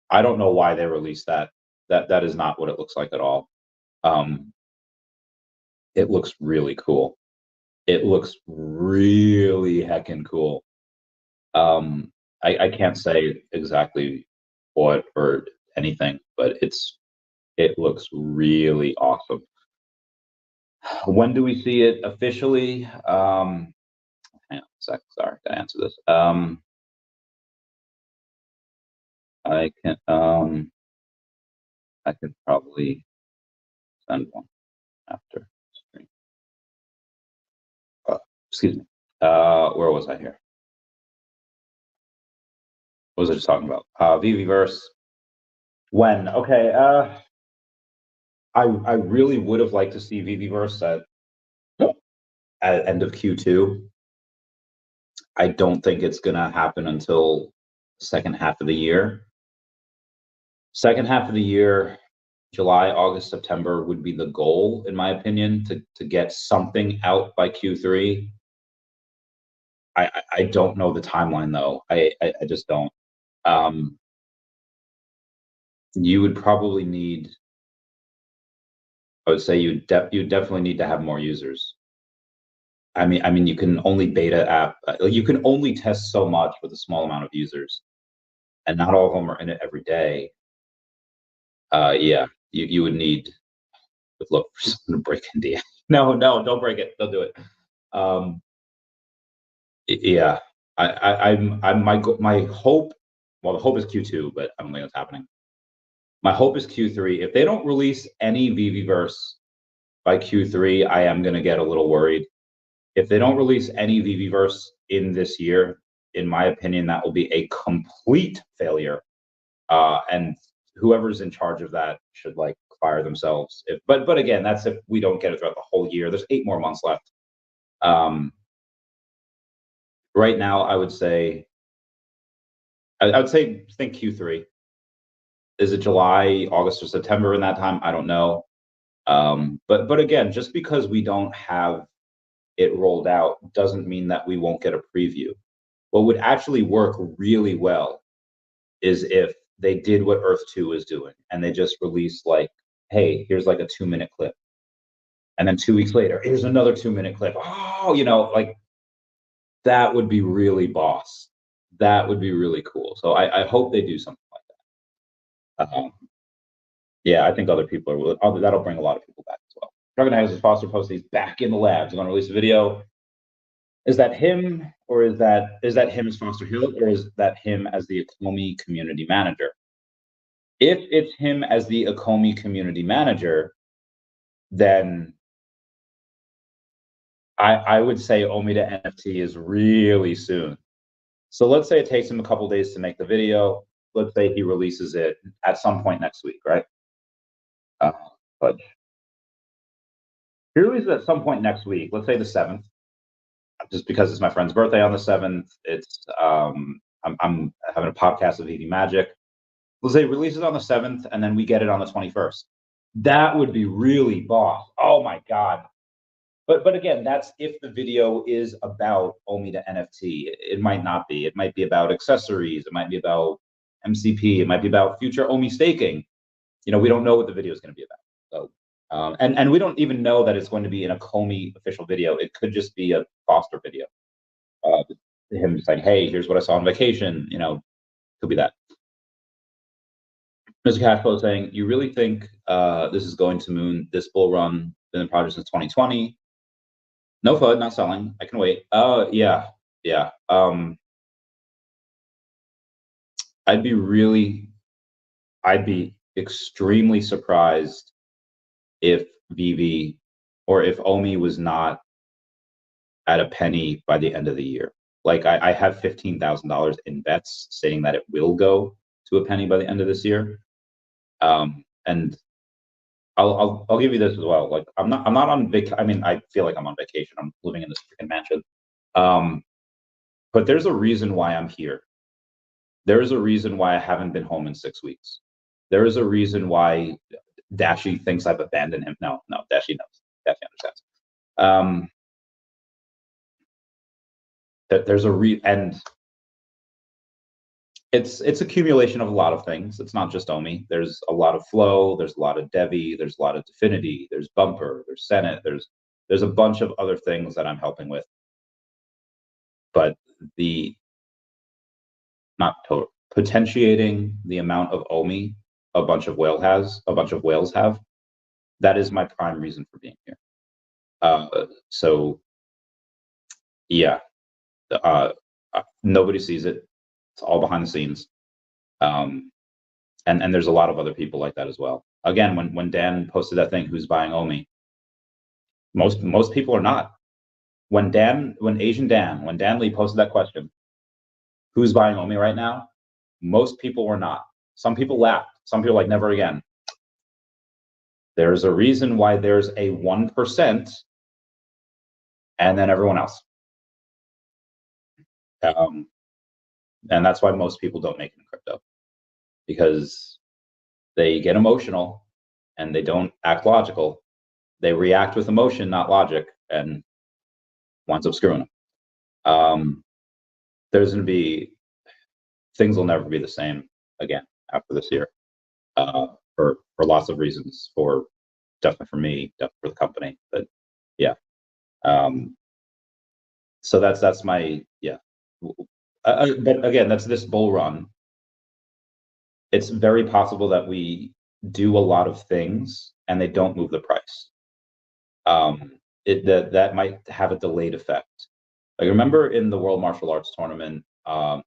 I don't know why they released that. That is not what it looks like at all. It looks really cool. It looks really heckin' cool. I can't say exactly what or anything, but it looks really awesome. When do we see it officially? Hang on a sec. Sorry, gotta answer this. I could probably send one after screen. Excuse me. Where was I here? What was I just talking about? VVverse. When? Okay. I really would have liked to see VVverse at end of Q2. I don't think it's gonna happen until second half of the year. Second half of the year, July, August, September would be the goal, in my opinion, to get something out by Q3. I don't know the timeline though. I just don't. You would probably need. I would say you definitely need to have more users. I mean, you can only beta app. You can only test so much with a small amount of users, and not all of them are in it every day. Yeah, you would need. Would look for someone to break India. No, don't break it. Don't do it. Yeah, I'm my hope. Well, the hope is Q2, but I don't think that's happening. My hope is Q3. If they don't release any VVverse by Q3, I am going to get a little worried. If they don't release any VVverse in this year, in my opinion, that will be a complete failure. And whoever's in charge of that should like fire themselves. But again, that's if we don't get it throughout the whole year. There's 8 more months left. Right now, I would say think Q3. Is it July, August, or September in that time? I don't know. But again, just because we don't have it rolled out doesn't mean that we won't get a preview. What would actually work really well is if they did what Earth 2 is doing and they just released like, hey, here's like a 2-minute clip. And then 2 weeks later, here's another 2-minute clip. Oh, like that would be really boss. That would be really cool. So I hope they do something like that. Yeah, I think other people are. That'll bring a lot of people back as well. Dragon Houses Foster posted he's back in the labs. Going to release a video. Is that him, or is that him as Foster Hill, or is that him as the Akomi community manager? If it's him as the Akomi community manager, then I would say OMI to NFT is really soon. So let's say it takes him a couple days to make the video. Let's say he releases it at some point next week, right? But he releases at some point next week. Let's say the 7th, just because it's my friend's birthday on the 7th. It's I'm having a podcast of Eating Magic. Let's say it releases on the 7th, and then we get it on the 21st. That would be really boss. Oh my god. But again, that's if the video is about OMI to NFT. It might not be. It might be about accessories. It might be about MCP. It might be about future OMI staking. We don't know what the video is going to be about. So, and we don't even know that it's going to be an Akomi official video. It could just be a Foster video. Him just saying, "Hey, here's what I saw on vacation." Could be that. Mr. Cashflow saying, "You really think this is going to moon this bull run in the project since 2020?" No FUD, not selling. I can wait. Yeah. I'd be extremely surprised if Veve or if OMI was not at a penny by the end of the year. Like I have $15,000 in bets saying that it will go to a penny by the end of this year. And I'll give you this as well. Like I'm not on vacation. I mean, I feel like I'm on vacation. I'm living in this freaking mansion. But there's a reason why I'm here. There is a reason why I haven't been home in 6 weeks. There is a reason why Dashi thinks I've abandoned him. No, Dashi knows. Dashi understands. There's and it's accumulation of a lot of things. It's not just OMI. There's a lot of Flow. There's a lot of Devi. There's a lot of Definity. There's Bumper. There's Senate. There's a bunch of other things that I'm helping with. But not total potentiating the amount of OMI a bunch of whales have. That is my prime reason for being here. So yeah, nobody sees it. It's all behind the scenes. And there's a lot of other people like that as well. Again, when Dan posted that thing, who's buying OMI? Most people are not. When Dan Lee posted that question, who's buying OMI right now? Most people were not. Some people laughed. Some people like, never again. There's a reason why there's a 1% and then everyone else. And that's why most people don't make it in crypto, because they get emotional and they don't act logical. They react with emotion, not logic, and winds up screwing them. There's going to be, things will never be the same again after this year, for lots of reasons, definitely for me, definitely for the company, but yeah. So that's my, yeah. But again, that's this bull run. It's very possible that we do a lot of things and they don't move the price. That might have a delayed effect. Like, remember in the World Martial Arts Tournament,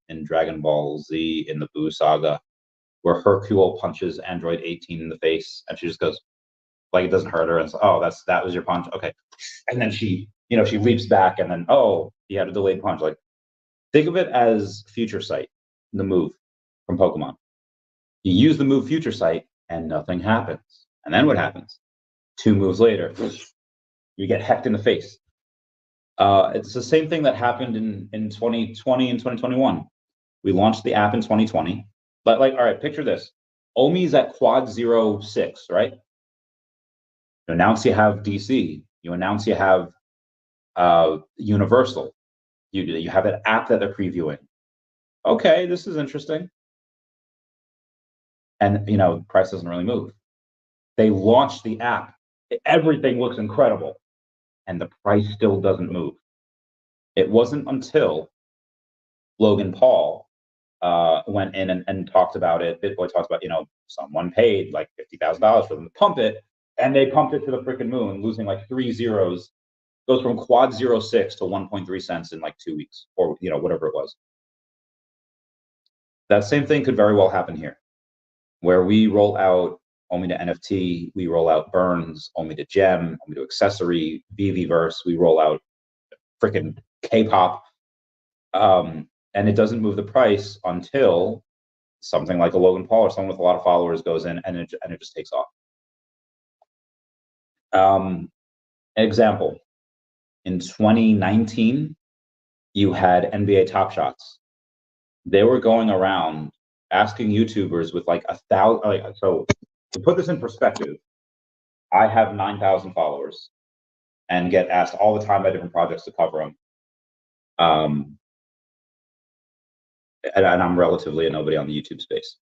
in Dragon Ball Z, in the Buu Saga, where Hercule punches Android 18 in the face, and she just goes, like, it doesn't hurt her, and so, oh, that was your punch, okay. And then she leaps back, and then, oh, he had a delayed punch. Like, think of it as Future Sight, the move from Pokemon. You use the move Future Sight, and nothing happens. And then what happens? 2 moves later, you get hecked in the face. It's the same thing that happened in 2020 and 2021. We launched the app in 2020, but like, all right, picture this. OMI's at quad 06, right? You announce you have DC. You announce you have Universal. You have an app that they're previewing. Okay, this is interesting. And the price doesn't really move. They launched the app. Everything looks incredible. And the price still doesn't move. It wasn't until Logan Paul went in and talked about it. BitBoy talked about, someone paid like $50,000 for them to pump it, and they pumped it to the freaking moon, losing like 3 zeros. Goes from quad 06 to 1.3 cents in like 2 weeks, or whatever it was. That same thing could very well happen here, where we roll out OMI to NFT, we roll out Burns, OMI to Gem, OMI to Accessory, Veveverse, we roll out freaking K-pop, and it doesn't move the price until something like a Logan Paul or someone with a lot of followers goes in, and it just takes off. Example, in 2019, you had NBA Top Shots. They were going around asking YouTubers with like 1,000. So to put this in perspective, I have 9,000 followers and get asked all the time by different projects to cover them. And I'm relatively a nobody on the YouTube space.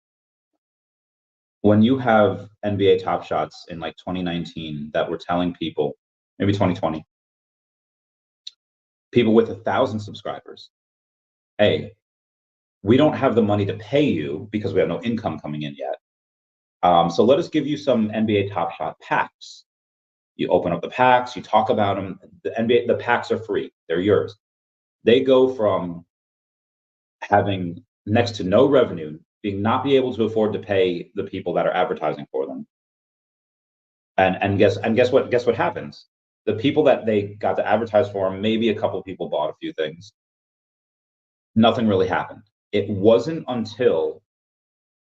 When you have NBA Top Shots in like 2019 that were telling people, maybe 2020, people with 1,000 subscribers, hey, we don't have the money to pay you because we have no income coming in yet. So let us give you some NBA Top Shot packs. You open up the packs, you talk about them. The packs are free, they're yours. They go from having next to no revenue, not be able to afford to pay the people that are advertising for them. And guess what happens? The people that they got to advertise for them, maybe a couple people bought a few things. Nothing really happened. It wasn't until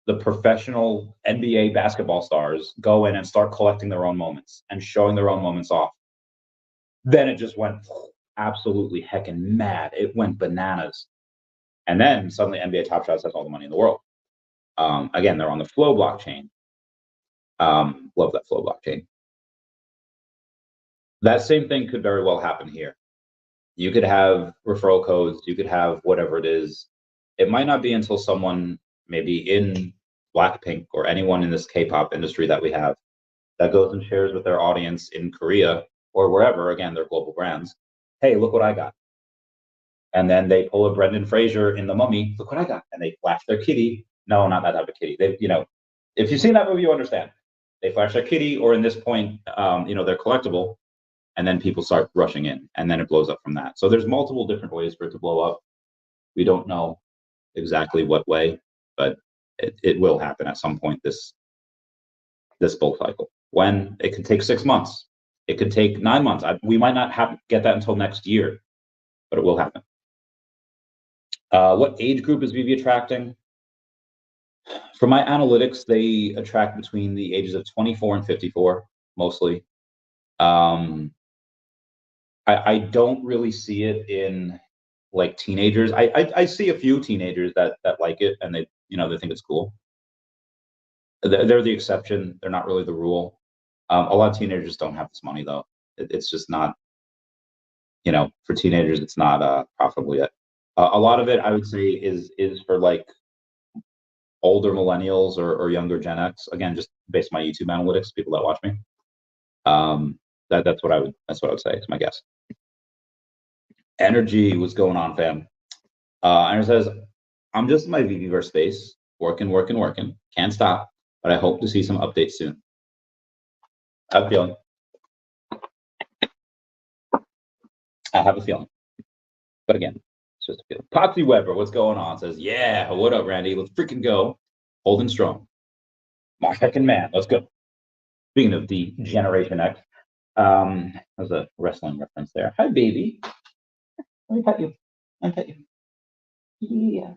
the professional NBA basketball stars go in and start collecting their own moments and showing their own moments off, then it just went absolutely heckin' mad. It went bananas. And then suddenly NBA Top Shots has all the money in the world. Again, they're on the Flow blockchain. Love that Flow blockchain. That same thing could very well happen here. You could have referral codes, you could have whatever it is. It might not be until someone maybe in Blackpink or anyone in this K-pop industry that we have that goes and shares with their audience in Korea or wherever, again, they're global brands. Hey, look what I got. And then they pull a Brendan Fraser in The Mummy, look what I got. And they flash their kitty. No, not that type of kitty. They, if you've seen that movie, you understand. They flash their kitty, or in this point, they're collectible, and then people start rushing in, and then it blows up from that. So there's multiple different ways for it to blow up. We don't know exactly what way, but it will happen at some point, this bull cycle. When? It could take 6 months. It could take 9 months. We might not get that until next year, but it will happen. What age group is Veve attracting? For my analytics, they attract between the ages of 24 and 54, mostly. I don't really see it in like teenagers. I see a few teenagers that like it, and they think it's cool. They're the exception. They're not really the rule. A lot of teenagers don't have this money though. It's just not, for teenagers, it's not profitable yet. A lot of it, I would say, is for like older millennials or younger Gen X. Again, just based on my YouTube analytics, people that watch me. That's what I would say. It's my guess. Energy, what's going on, fam? And it says, I'm just in my Veveverse space, working, can't stop, but I hope to see some updates soon. I have a feeling. But again, it's just a feeling. Potsy Weber, what's going on? Says, yeah, what up, Randy? Let's freaking go. Holding strong. My heckin' man, let's go. Speaking of the Generation X, there's a wrestling reference there. Hi, baby. Let me pet you. Yeah.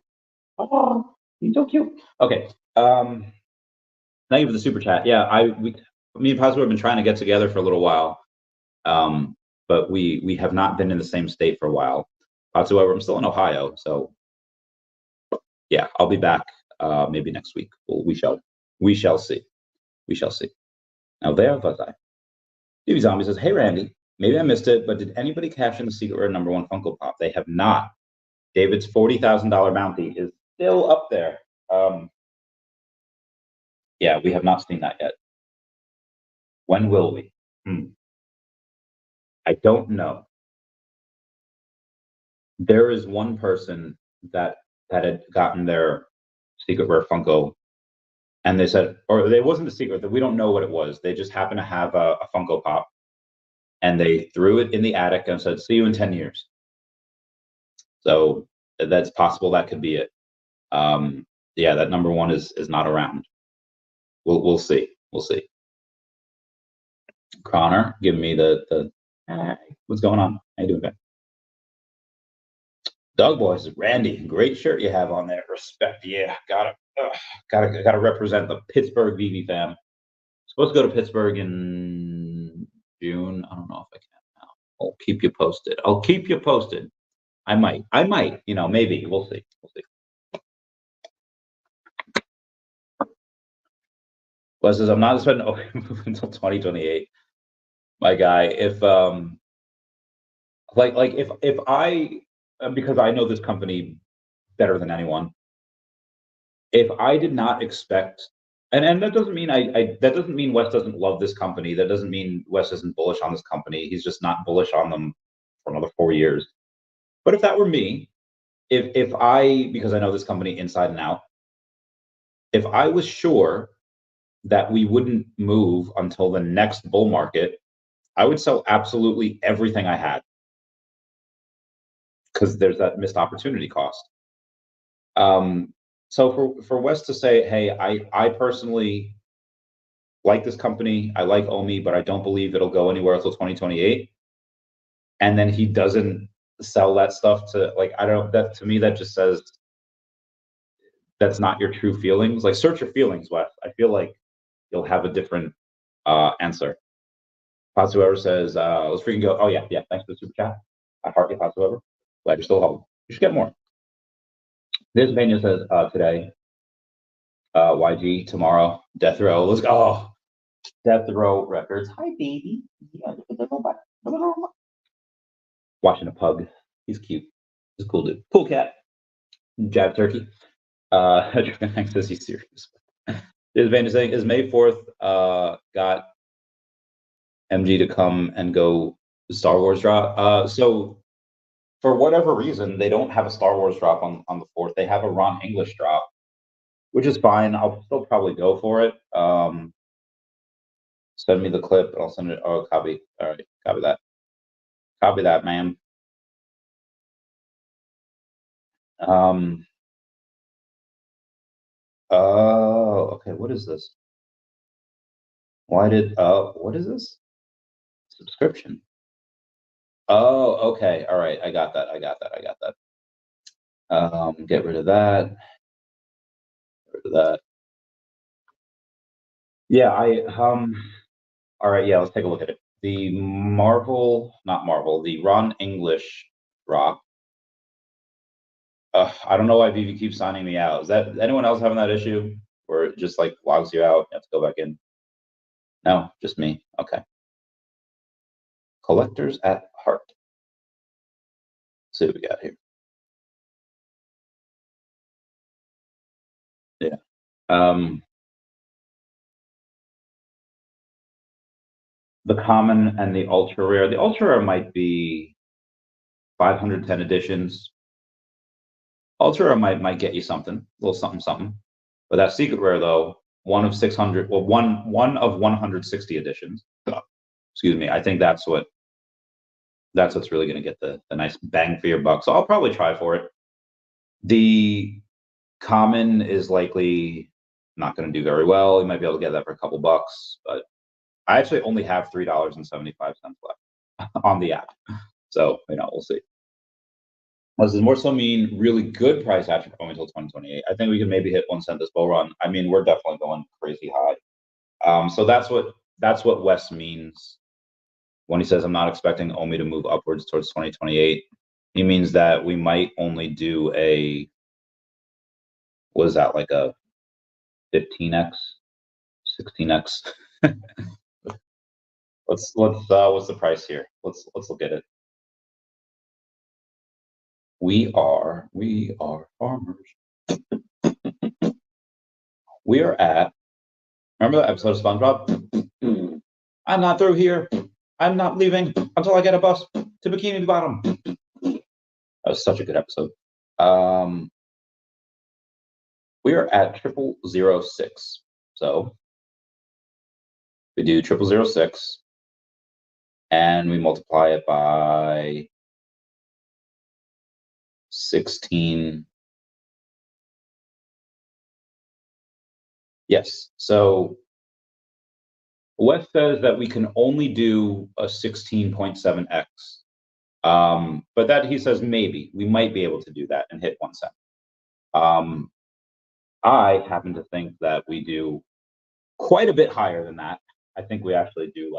Oh, you're so cute. Okay. Thank you for the super chat. Yeah, me and Potsy have been trying to get together for a little while. But we have not been in the same state for a while. However, I'm still in Ohio, so yeah, I'll be back maybe next week. We shall see. Now there was I. TV Zombie says, "Hey Randy, maybe I missed it, but did anybody cash in the secret rare #1 Funko Pop? They have not. David's $40,000 bounty is still up there. Yeah, we have not seen that yet. When will we? I don't know. There is one person that had gotten their secret rare Funko, and they said, or it wasn't a secret, that we don't know what it was. They just happened to have a Funko Pop, and they threw it in the attic and said, see you in 10 years. So that's possible. That could be it. Yeah, that #1 is not around. We'll see. Connor, give me the what's going on? How you doing, man? Doug Boys, Randy, great shirt you have on there. Respect. Yeah, gotta represent the Pittsburgh Veve fam. Supposed to go to Pittsburgh in June. I don't know if I can now. I'll keep you posted. I might, maybe. We'll see. Wes says, I'm not expecting to move until 2028. My guy, if if I, because I know this company better than anyone, if I did not expect, and that doesn't mean that doesn't mean Wes doesn't love this company. That doesn't mean Wes isn't bullish on this company. He's just not bullish on them for another 4 years. But if that were me, if I, because I know this company inside and out, if I was sure that we wouldn't move until the next bull market, I would sell absolutely everything I had, because there's that missed opportunity cost. So for Wes to say, hey, I personally like this company, I like OMI, but I don't believe it'll go anywhere until 2028, and then he doesn't sell that stuff to, like, I don't, that to me, that just says that's not your true feelings. Like, search your feelings, Wes. I feel like you'll have a different answer. Whoever says, let's freaking go. Oh yeah, thanks for the super chat. I heart you, whatsoever. Glad you're still home. You should get more. This Pena says today, YG tomorrow, Death Row. Let's go. Oh, Death Row Records. Hi, baby. Watching a pug. He's cute. He's a cool dude. Cool cat. Jab turkey. Says he's serious. This Pena saying is May 4th. Got MG to come and go Star Wars drop. So for whatever reason, they don't have a Star Wars drop on the 4th. They have a Ron English drop, which is fine. I'll still probably go for it. Send me the clip. I'll send it. Oh, copy. All right, copy that. Copy that, ma'am. Oh, okay. What is this? Why did? What is this? Subscription. Oh, okay. All right. I got that. Get rid of that. Get rid of that. Yeah, all right, yeah, let's take a look at it. The not Marvel, the Ron English drop. I don't know why Vivi keeps signing me out. Is that anyone else having that issue where it just like logs you out? You have to go back in. No, just me. Okay. Collectors at heart. Let's see what we got here. Yeah. The common and the ultra rare. The ultra rare might be 510 editions. Ultra rare might get you something, a little something. But that secret rare though, one of 600, well, one of 160 editions. Excuse me. I think that's what's really going to get the nice bang for your buck. So I'll probably try for it. The common is likely not going to do very well. You might be able to get that for a couple bucks, but I actually only have $3.75 left on the app. So, we'll see. Does more so mean really good price action only until 2028? I think we can maybe hit 1 cent this bull run. I mean, we're definitely going crazy high. So that's what Wes means when he says I'm not expecting OMI to move upwards towards 2028. He means that we might only do a, what is that, like a 15x, 16x? Let's what's the price here? Let's look at it. We are farmers. We are at, remember that episode of SpongeBob? I'm not through here. I'm not leaving until I get a bus to Bikini Bottom. That was such a good episode. We are at 0006. So we do 0006 and we multiply it by 16. Yes. So Wes says that we can only do a 16.7x. But that he says maybe we might be able to do that and hit 1 cent. I happen to think that we do quite a bit higher than that. I think we actually do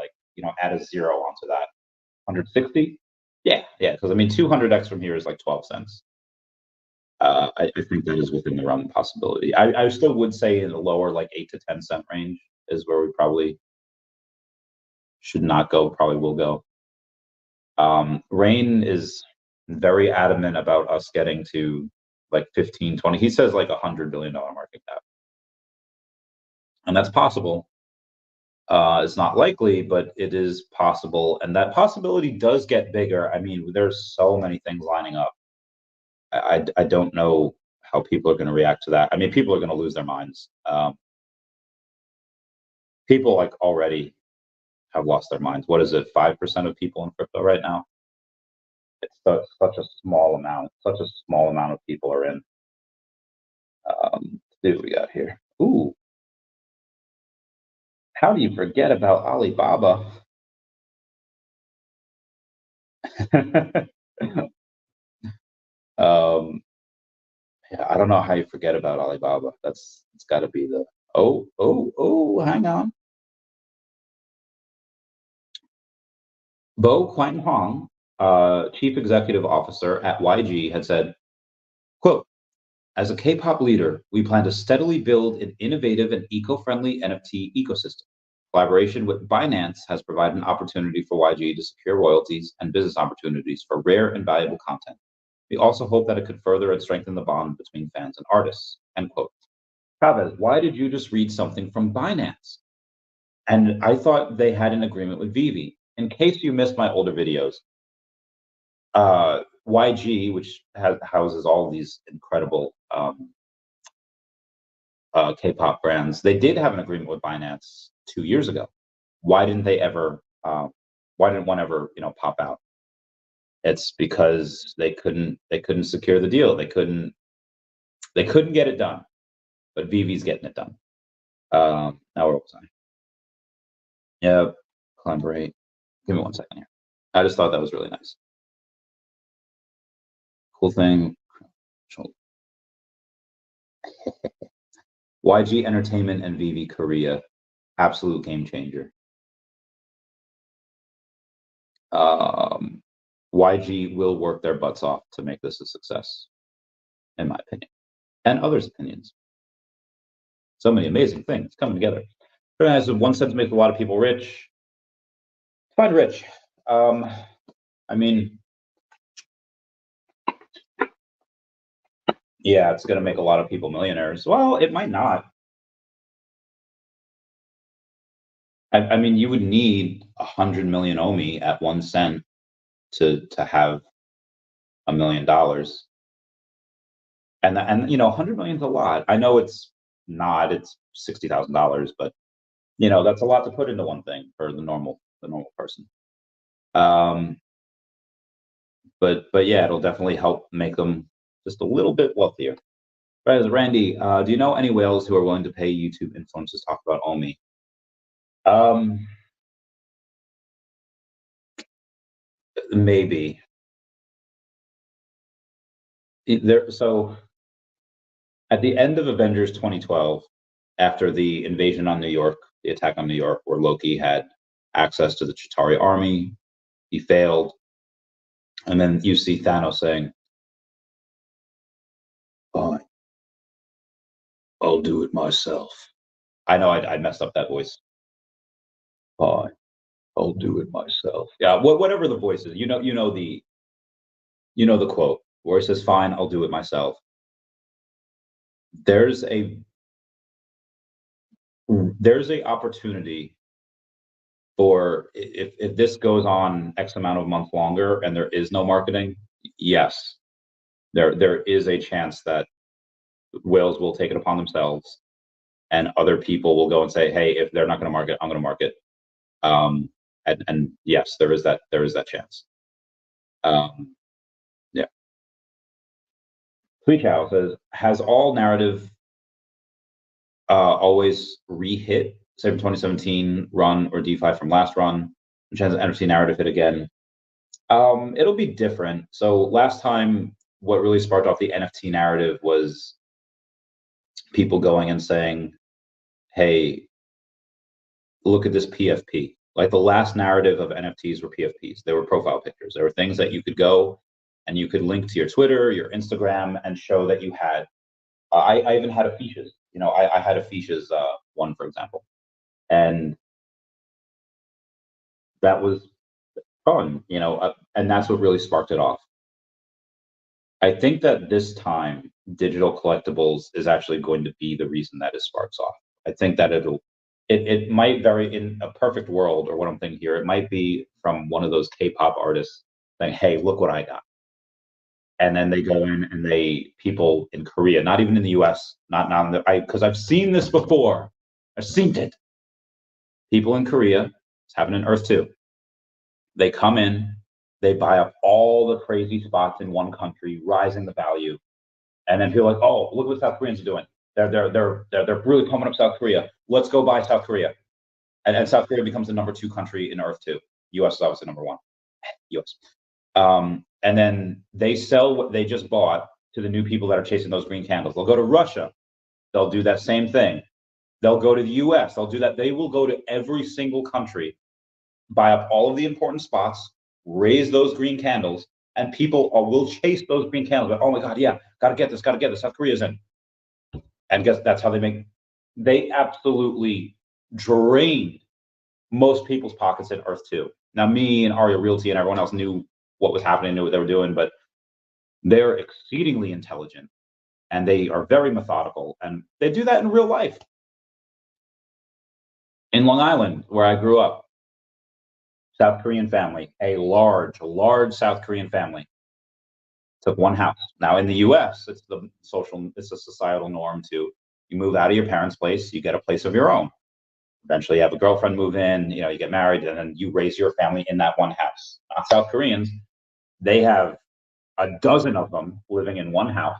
add a zero onto that. 160? Yeah, because I mean 200x from here is like 12 cents. I think that is within the realm of possibility. I still would say in the lower like 8 to 10 cent range is where we probably should not go, probably will go. Rain is very adamant about us getting to like 15, 20. He says like $100 billion market cap. And that's possible. It's not likely, but it is possible. And that possibility does get bigger. I mean, there's so many things lining up. I don't know how people are going to react to that. I mean, people are going to lose their minds. People like already have lost their minds. What is it? 5% of people in crypto right now? It's such a small amount. Such a small amount of people are in. Let's see what we got here. Ooh. How do you forget about Alibaba? Yeah, I don't know how you forget about Alibaba. It's got to be the hang on. Bo Quang Hong chief executive officer at YG, had said, quote, as a K-pop leader, we plan to steadily build an innovative and eco-friendly NFT ecosystem. Collaboration with Binance has provided an opportunity for YG to secure royalties and business opportunities for rare and valuable content. We also hope that it could further and strengthen the bond between fans and artists, end quote. Chavez, why did you just read something from Binance? And I thought they had an agreement with Veve. In case you missed my older videos, YG, which houses all these incredible K-pop brands, they did have an agreement with Binance 2 years ago. Why didn't they ever? Why didn't one ever, pop out? It's because they couldn't secure the deal. They couldn't get it done. But Veve's getting it done. Now where was I? Yeah, collaborate. Give me 1 second here. I just thought that was really nice. Cool thing. YG Entertainment and Veve Korea, absolute game changer. YG will work their butts off to make this a success, in my opinion, and others' opinions. So many amazing things coming together. As one sense makes a lot of people rich. Fine, rich. I mean, yeah, it's going to make a lot of people millionaires. Well, it might not. I mean, you would need 100 million OMI at 1 cent to have $1 million. And 100 million is a lot. I know it's not. It's $60,000, but that's a lot to put into one thing for the normal person. But yeah, it'll definitely help make them just a little bit wealthier. Right, Randy, do you know any whales who are willing to pay YouTube influencers to talk about OMI? Maybe. So at the end of Avengers 2012, after the invasion on New York, the attack on New York, where Loki had access to the Chitauri army, he failed. And then you see Thanos saying, fine, I'll do it myself. I know I messed up that voice. Fine, I'll do it myself. Yeah, whatever the voice is, you know the quote where he says, fine, I'll do it myself. There's a opportunity for, if this goes on X amount of months longer and there is no marketing, yes, there is a chance that whales will take it upon themselves and other people will go and say, hey, if they're not going to market, I'm going to market. And yes, there is that chance. Yeah. Sweet Cow says, has all narrative always re-hit, say from 2017 run or DeFi from last run, which has an NFT narrative hit again? It'll be different. So last time, what really sparked off the NFT narrative was people going and saying, hey, look at this PFP. Like the last narrative of NFTs were PFPs. They were profile pictures. There were things that you could go and you could link to your Twitter, your Instagram, and show that you had. I even had a Feesh's. I had a Feesh's one, for example, and that was fun. And that's what really sparked it off. I think that this time, digital collectibles is actually going to be the reason that it sparks off. I think that it might vary in a perfect world, or what I'm thinking here, it might be from one of those K-pop artists saying, hey, look what I got. And then they go in and people in Korea, not even in the US, because I've seen this before. I've seen it. People in Korea, it's happening in Earth 2. They come in, they buy up all the crazy spots in one country, rising the value. And then people are like, oh, look what South Koreans are doing. They're really pumping up South Korea. Let's go buy South Korea. And South Korea becomes the number 2 country in Earth 2. US is obviously number 1. US. And then they sell what they just bought to the new people that are chasing those green candles. They'll go to Russia. They'll do that same thing. They'll go to the US. They'll do that. They will go to every single country, buy up all of the important spots, raise those green candles, and people will chase those green candles. Like, oh my God, yeah, gotta get this. South Korea's in. And guess that's how they absolutely drained most people's pockets in Earth 2. Now, me and Aria Realty and everyone else knew what was happening, knew what they were doing, but they're exceedingly intelligent and they are very methodical, and they do that in real life. In Long Island, where I grew up, South Korean family, a large South Korean family, took one house. Now in the US, it's a societal norm to, you move out of your parents' place, you get a place of your own. Eventually you have a girlfriend move in, you get married, and then you raise your family in that one house. South Koreans, they have a dozen of them living in one house.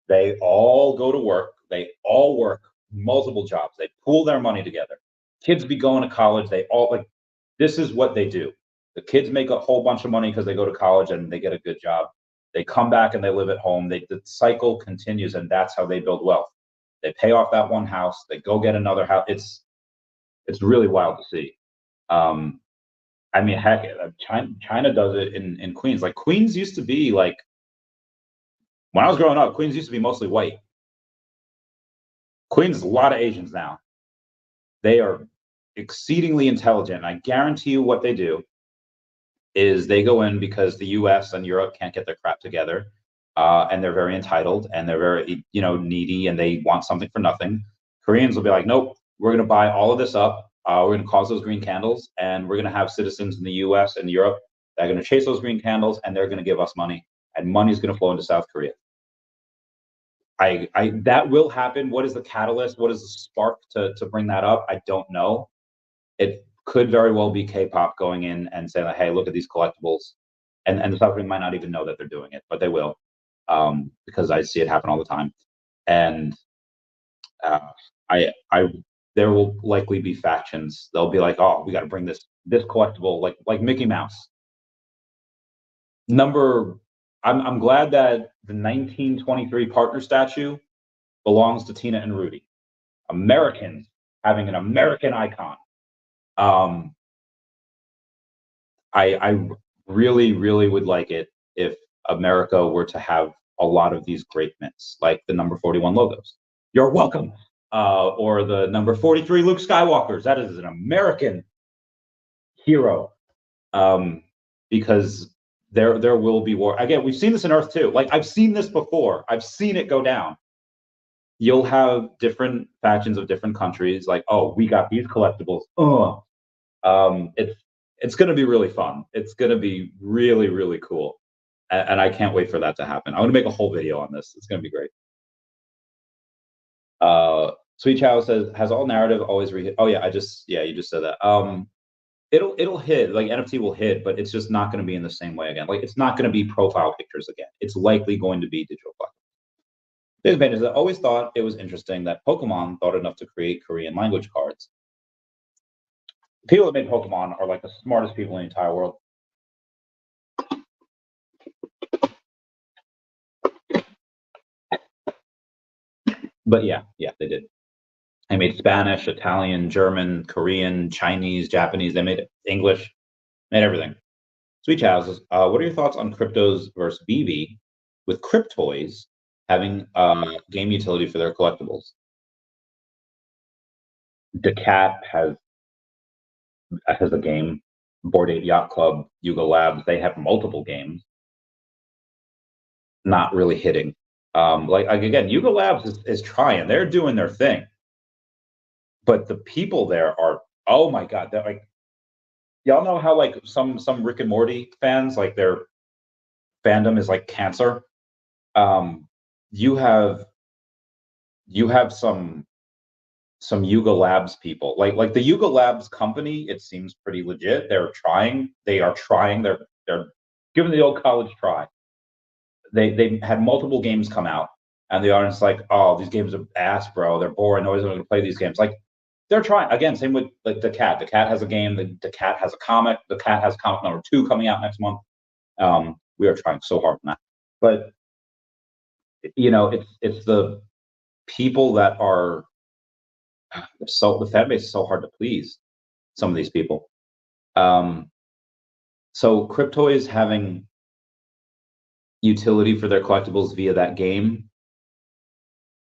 They all go to work. They all work multiple jobs. They pool their money together. Kids be going to college. They all this is what they do. The kids make a whole bunch of money because they go to college and they get a good job. They come back and they live at home. The cycle continues, and that's how they build wealth. They pay off that one house. They go get another house. It's really wild to see. I mean, heck, China does it in Queens. Like, Queens used to be like, when I was growing up, Queens used to be mostly white. Queens is a lot of Asians now. They are exceedingly intelligent. And I guarantee you what they do is they go in because the US and Europe can't get their crap together. And they're very entitled and they're very, needy, and they want something for nothing. Koreans will be like, nope, we're going to buy all of this up. We're going to cause those green candles, and we're going to have citizens in the US and Europe that are going to chase those green candles, and they're going to give us money, and money is going to flow into South Korea. That will happen. What is the catalyst? What is the spark to bring that up? I don't know. It could very well be K-pop going in and saying, like, hey, look at these collectibles. And the South Koreans might not even know that they're doing it, but they will, because I see it happen all the time. And there will likely be factions. They'll be like, oh, we got to bring this collectible, like Mickey Mouse. I'm glad that the 1923 partner statue belongs to Tina and Rudy. Americans having an American icon. I really, really would like it if America were to have a lot of these great myths, like the number 41 logos. You're welcome. Or the number 43 Luke Skywalkers. That is an American hero. Because there will be war. Again, we've seen this in Earth 2. Like, I've seen this before. I've seen it go down. You'll have different factions of different countries, like, oh, we got these collectibles. It's going to be really fun. It's going to be really, really cool. And I can't wait for that to happen. I'm going to make a whole video on this. It's going to be great. Sweet Chow says, has all narrative always re-hit? Oh yeah, you just said that. It'll hit, like NFT will hit, but it's just not going to be in the same way again. Like, it's not going to be profile pictures again. It's likely going to be digital collectibles. This man has always thought it was interesting that Pokemon thought enough to create Korean language cards. People that made Pokemon are like the smartest people in the entire world. But yeah, they did. They made Spanish, Italian, German, Korean, Chinese, Japanese. They made English, made everything. Sweet Chows, what are your thoughts on cryptos versus Veve, with Cryptoys having game utility for their collectibles? Decat has a game. Bored Ape Yacht Club, Yuga Labs, they have multiple games. Not really hitting. Like again, Yuga Labs is trying. They're doing their thing. But the people there are, oh my God, they're like, y'all know how like some Rick and Morty fans, like their fandom is like cancer. You have some Yuga Labs people, like the Yuga Labs company. It seems pretty legit. They're trying. They are trying. They're giving the old college try. They had multiple games come out, and the audience like, oh, these games are ass, bro. They're boring. Nobody's going to play these games. Like, they're trying. Again, same with like the Cat. The Cat has a game. The Cat has a comic. The Cat has comic number 2 coming out next month. We are trying so hard on that. But it's the people that are the fan base is so hard to please. Some of these people. So Cryptoys having utility for their collectibles via that game,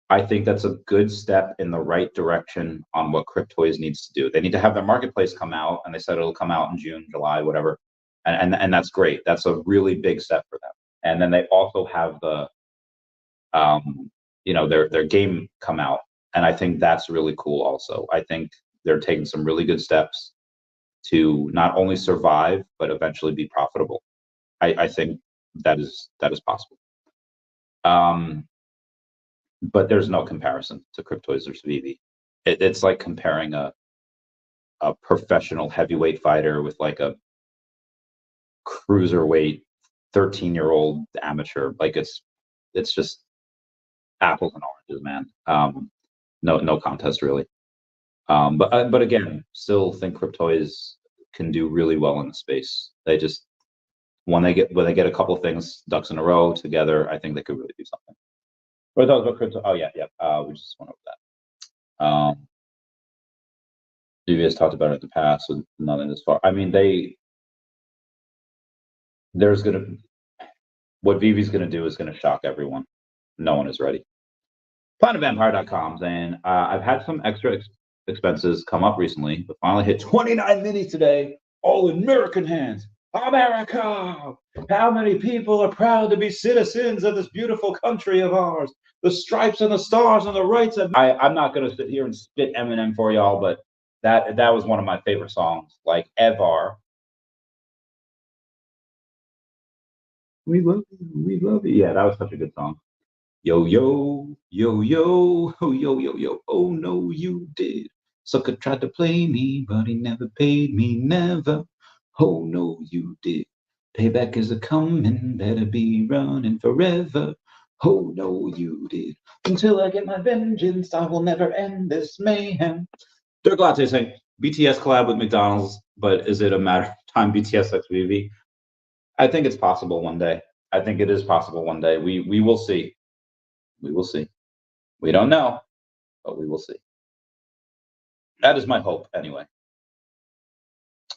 I think that's a good step in the right direction on what Cryptoys needs to do. They need to have their marketplace come out, and they said it'll come out in June, July, whatever, and that's great. That's a really big step for them. And then they also have the, their game come out, and I think that's really cool. Also, I think they're taking some really good steps to not only survive but eventually be profitable. I think that is possible. But there's no comparison to Cryptoys or Veve. It's like comparing a professional heavyweight fighter with like a cruiserweight 13-year-old amateur. Like it's just apples and oranges, man. No contest really. But again, still think Cryptoys can do really well in the space. They just when they get a couple things ducks in a row together, I think they could really do something. What are those about crypto? Oh yeah. We just went over that. Veve has talked about it in the past, so nothing this far. I mean, what Veve's gonna do is gonna shock everyone. No one is ready. PlanetVampire.com saying, I've had some extra expenses come up recently, but finally hit 29 minis today, all in American hands. America! How many people are proud to be citizens of this beautiful country of ours? The stripes and the stars and the rights of... I'm not going to sit here and spit Eminem for y'all, but that was one of my favorite songs, like ever. We love you, we love you. Yeah, that was such a good song. Yo, yo, yo, yo, oh, yo, yo, yo, oh no, you did. Sucker tried to play me, but he never paid me, never. Oh no, you did. Payback is a coming, better be running forever. Oh no, you did. Until I get my vengeance, I will never end this mayhem. Dirk Latte saying, BTS collab with McDonald's, but is it a matter of time BTS likes Veve? I think it's possible one day. I think it is possible one day. We will see. We will see. We don't know, but we will see. That is my hope, anyway.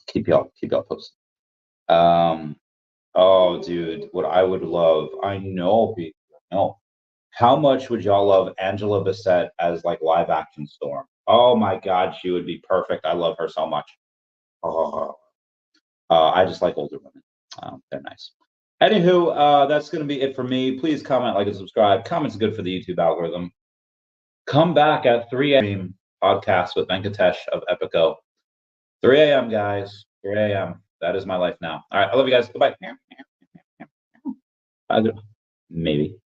Keep y'all posted. Oh, dude, what I would love. I know, people. No. How much would y'all love Angela Bassett as like live action Storm? Oh my God, she would be perfect. I love her so much. Oh, I just like older women. They're nice. Anywho, that's going to be it for me. Please comment, like, and subscribe. Comments are good for the YouTube algorithm. Come back at 3 a.m. podcast with Venkatesh of Epico. 3 a.m. guys. 3 a.m. That is my life now. All right. I love you guys. Goodbye. Maybe.